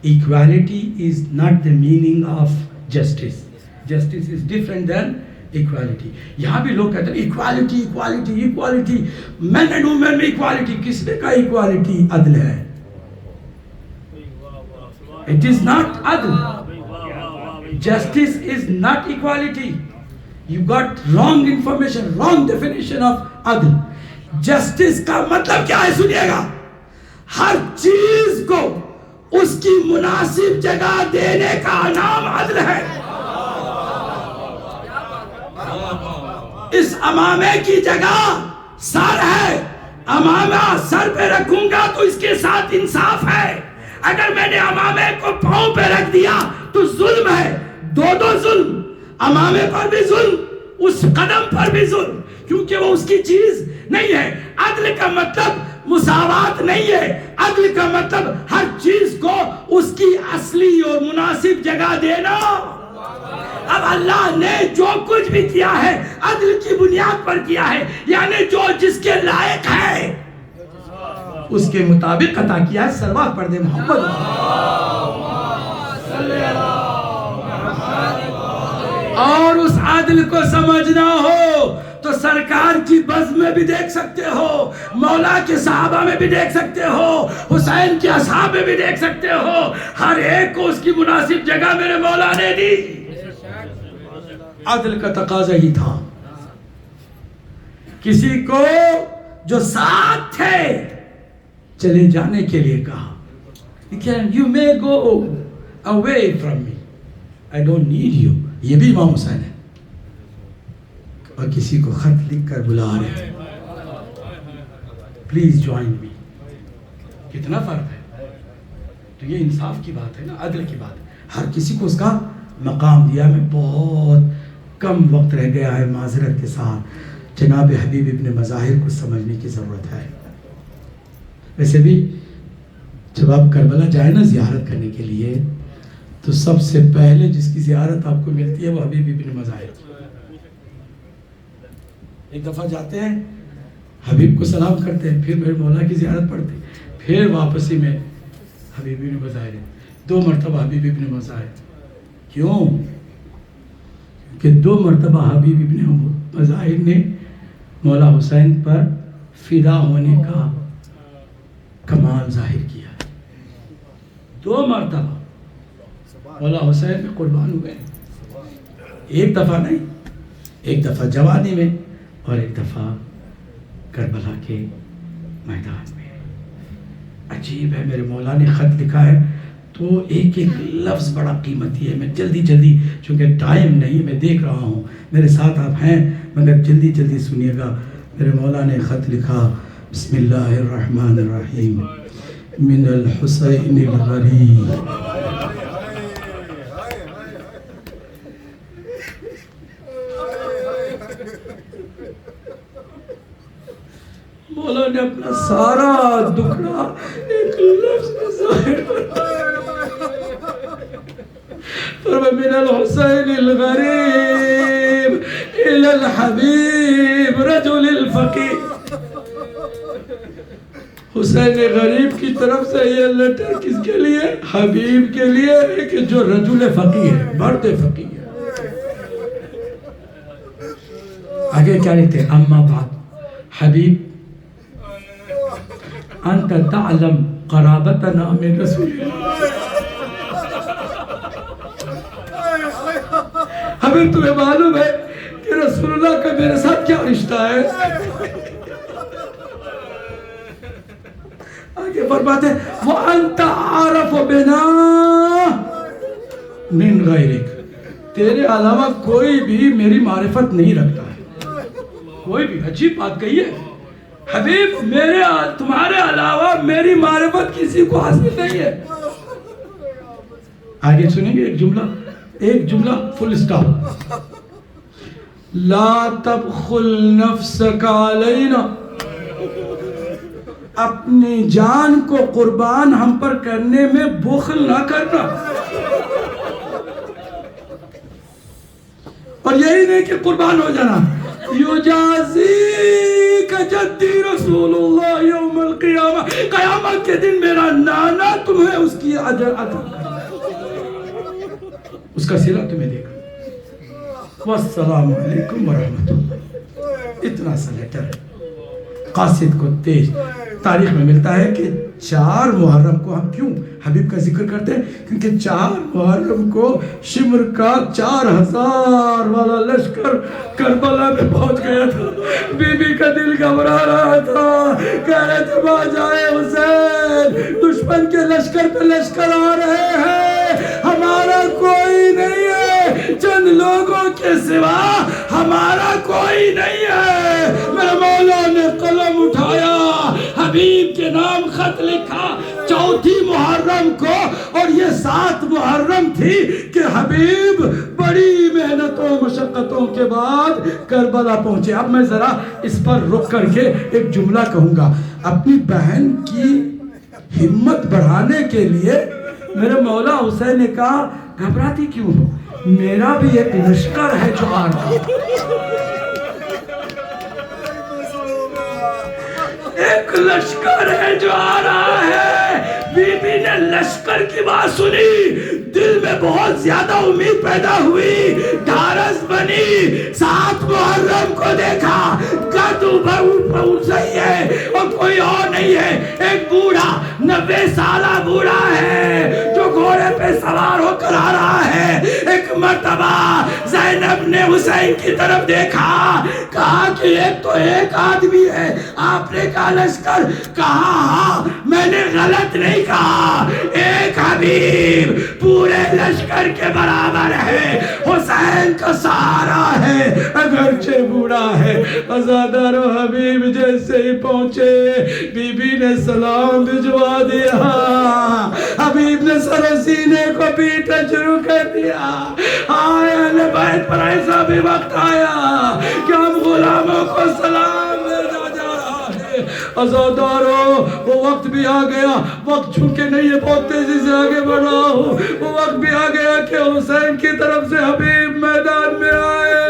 Equality is not the meaning of justice. Justice is different than equality. یہاں بھی لوگ کہتے ہیں equality, equality, equality. Men and women میں equality. کس نے کہا equality عدل ہے؟ It is not عدل. Justice is not equality. You got wrong information, wrong definition of عدل. جسٹس کا مطلب کیا ہے؟ سنیے گا، ہر چیز کو اس کی مناسب جگہ دینے کا نام عدل ہے. اس امامے کی جگہ سر ہے، امامہ سر پہ رکھوں گا تو اس کے ساتھ انصاف ہے. اگر میں نے امامے کو پاؤں پہ رکھ دیا تو ظلم ہے. 2 ظلم، امامے پر بھی ظلم، اس قدم پر بھی ظلم، کیونکہ وہ اس کی چیز نہیں ہے. عدل کا مطلب مساوات نہیں ہے. عدل کا مطلب ہر چیز کو اس کی اصلی اور مناسب جگہ دینا. اب اللہ نے جو کچھ بھی کیا ہے عدل کی بنیاد پر کیا ہے، یعنی جو جس کے لائق ہے اس کے مطابق عطا کیا ہے. صلوات پڑھ دیں محمد. اور اس عدل کو سمجھنا ہو تو سرکار کی بزم میں بھی دیکھ سکتے ہو، مولا کے صحابہ میں بھی دیکھ سکتے ہو، حسین کے اصحاب میں بھی دیکھ سکتے ہو. ہر ایک کو اس کی مناسب جگہ میرے مولا نے دی. عدل کا تقاضا ہی تھا. کسی کو جو ساتھ تھے چلے جانے کے لیے کہا, you may go away from me, I don't need you. یہ بھی امام حسین ہے. اور کسی کو خط لکھ کر بلا رہے ہیں, پلیز جوائن می. کتنا فرق ہے. تو یہ انصاف کی بات ہے نا, عدل کی بات ہے. ہر کسی کو اس کا مقام دیا. میں بہت کم وقت رہ گیا ہے, معذرت کے ساتھ. جناب حبیب ابن مظاہر کو سمجھنے کی ضرورت ہے. ویسے بھی جب آپ کربلا جائیں نا زیارت کرنے کے لیے, تو سب سے پہلے جس کی زیارت آپ کو ملتی ہے وہ حبیب ابن مظاہر. ایک دفعہ جاتے ہیں, حبیب کو سلام کرتے ہیں, پھر میرے مولا کی زیارت پڑھتے ہیں, پھر واپسی میں حبیب ابن مظاہر. 2 مرتبہ حبیب ابن مظاہر. کیوں؟ کہ 2 مرتبہ حبیب ابن مظاہر نے مولا حسین پر فدا ہونے کا کمال ظاہر کیا. 2 مرتبہ مولا حسین میں قربان ہوئے. ایک دفعہ نہیں, ایک دفعہ جوانی میں اور ایک دفعہ کربلا کے میدان میں. عجیب ہے, میرے مولا نے خط لکھا ہے تو ایک ایک لفظ بڑا قیمتی ہے. میں جلدی جلدی, چونکہ ٹائم نہیں, میں دیکھ رہا ہوں میرے ساتھ آپ ہیں, مگر جلدی جلدی سنیے گا. میرے مولا نے خط لکھا, بسم اللہ الرحمن الرحیم, من الحسین الغریب. مولا نے اپنا سارا دکھڑا ایک لفظ میں ظاہر من الحسین الغریب الى الحبیب رجل الفقیر. حسین غریب کی طرف سے یہ لیٹر کس کے لیے؟ حبیب کے لیے, کہ جو رجل فقیر ہے, مرد فقیر ہے. آگے کیا لکھتے ہیں؟ اما بعد حبیب انت تعلم قرابتنا من رسول اللہ. حبیب تمہیں معلوم ہے کہ رسول اللہ کا میرے ساتھ کیا رشتہ ہے. آگے فرماتے ہیں وَأَنْتَ عَارَفُ بِنَا مِنْ غَيْرِكَ. تیرے علاوہ کوئی بھی میری معرفت نہیں رکھتا ہے, کوئی بھی. عجیب بات کہی ہے حبیب, تمہارے علاوہ میری معرفت کسی کو حاصل نہیں ہے. آگے سنیں گے ایک جملہ فل اسٹاپ. لا تبخل نفسك علینا, اپنی جان کو قربان ہم پر کرنے میں بخل نہ کرنا. اور یہی نہیں کہ قربان ہو جانا, یجازیک جدی رسول اللہ یوم القیامہ, قیامت کے دن میرا نانا تمہیں اس کی اجر عطا کرے, اس کا صلہ تمہیں دے گا. والسلام علیکم ورحمۃ اللہ. اتنا سا لیٹر قاصد کو تیز. تاریخ میں ملتا ہے کہ 4 محرم کو ہم کیوں حبیب کا ذکر کرتے ہیں؟ کیونکہ 4 محرم کو شمر کا 4000 والا لشکر کربلا میں پہنچ گیا تھا. بی بی کا دل گھبرا رہا تھا, کہہ رہے تھے باں جائے حسین, دشمن کے لشکر پہ لشکر آ رہے ہیں, ہمارا کوئی نہیں ہے, چند لوگوں کے سوا ہمارا کوئی نہیں ہے. میرے مولا نے قلم اٹھایا, حبیب کے نام خط لکھا 4 محرم کو, اور یہ 7 محرم تھی کہ حبیب بڑی محنتوں مشقتوں کے بعد کربلا پہنچے. اب میں ذرا اس پر رک کر کے ایک جملہ کہوں گا. اپنی بہن کی ہمت بڑھانے کے لیے میرے مولا حسین نے کہا گھبراتی کیوں ہو, میرا بھی ایک لشکر ہے جو آ رہا ہے. ایک لشکر ہے جو آ رہا ہے. بی بی نے لشکر کی بات سنی, دل میں بہت زیادہ امید پیدا ہوئی, ڈھارس بنی. 7 محرم کو دیکھا گدو بہت صحیح ہے اور کوئی اور نہیں ہے. ایک بوڑھا 90 سالہ بوڑھا ہے جو گھوڑے پہ سوار ہو کر آ رہا ہے. ایک مرتبہ زینب نے حسین کی طرف دیکھا، کہا کہ ایک تو ایک آدمی ہے، آپ نے کہا لشکر، کہا ہاں میں نے غلط نہیں کہا، ایک حبیب پورے لشکر کے برابر ہے، حسین کا سہارا ہے اگرچہ بوڑھا ہے۔ عزادار و حبیب جیسے ہی پہنچے بی بی نے سلام بھجوا دیا، حبیب نے سر سینے کو پیٹا شروع کر دیا۔ آئے اہل بیت پر ایسا بھی وقت آیا کہ ہم غلاموں کو سلام بھیجا جا رہا ہے۔ عزاداروں وہ وقت بھی آ گیا، وقت چونکہ نہیں ہے بہت تیزی سے آگے بڑھ رہا ہوں، وہ وقت بھی آ گیا کہ حسین کی طرف سے حبیب میدان میں آئے،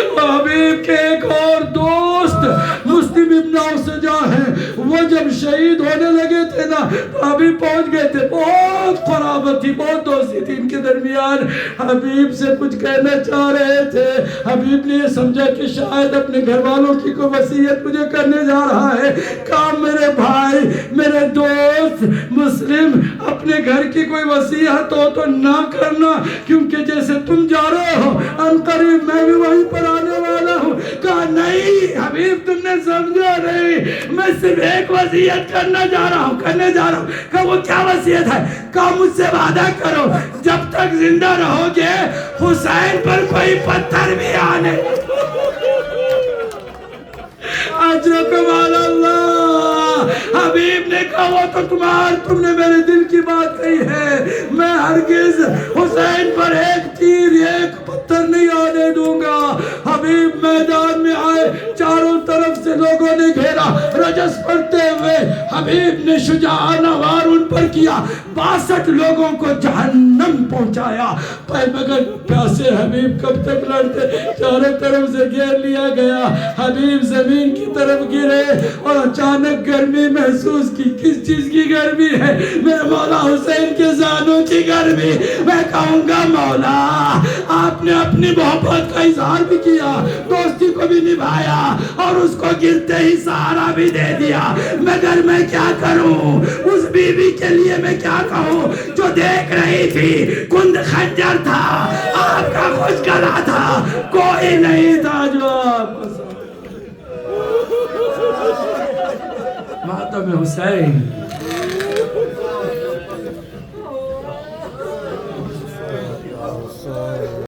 اور حبیب کے ایک اور دوست مسلم ابن اوسجا ہیں، وہ جب شہید ہونے لگے تھے نا تو حبیب پہنچ گئے تھے، بہت قرابت تھی، بہت دوستی تھی ان کے درمیان، حبیب سے کچھ کہنا چاہ رہے تھے۔ حبیب نے یہ سمجھا کہ شاید اپنے گھر والوں کی کوئی وصیت مجھے کرنے جا رہا ہے، کہا میرے بھائی میرے دوست مسلم اپنے گھر کی کوئی وصیت ہو تو نہ کرنا، کیونکہ جیسے تم جا رہے ہو عنقریب میں بھی وہیں پر آنے والا ہوں۔ کہا نہیں حبیب تم نے سمجھا نہیں، میں صرف ایک وصیت کرنے جا رہا ہوں۔ کہا وہ کیا وصیت ہے؟ کہا مجھ سے وعدہ کرو جب تک زندہ رہو گے حسین پر کوئی پتھر بھی آنے۔ اجرکم علی اللہ۔ حبیب نے کہا وہ تو تم نے میرے دل کی بات کہی ہے، میں ہرگز حسین پر ایک تیر ایک پتھر نہیں آنے دوں گا۔ حبیب میدان میں آئے، چاروں طرف سے لوگوں نے گھیرا، رجس پڑھتے ہوئے حبیب نے شجاعانہ وار ان پر کیا، 62 لوگوں کو جہنم پہنچایا۔ مگر پیاسے حبیب کب تک لڑتے، چاروں طرف سے گھیر لیا گیا، حبیب زمین کی طرف گرے اور اچانک گرمی محسوس کی۔ کس چیز کی گرمی ہے؟ میرے مولا حسین کے زانوں کی گرمی۔ میں کہوں گا مولا آپ نے اپنی محبت کا اظہار بھی کیا، دوستی کو بھی نبھایا اور اس کو گرتے ہی سہارا بھی دے دیا، مگر میں کیا کروں؟ اس بی بی کے لیے میں کیا کہوں جو دیکھ رہی تھی؟ کند خنجر تھا، آپ کا خوش گلا تھا، کوئی نہیں تھا جو آپ کو ماتم حسین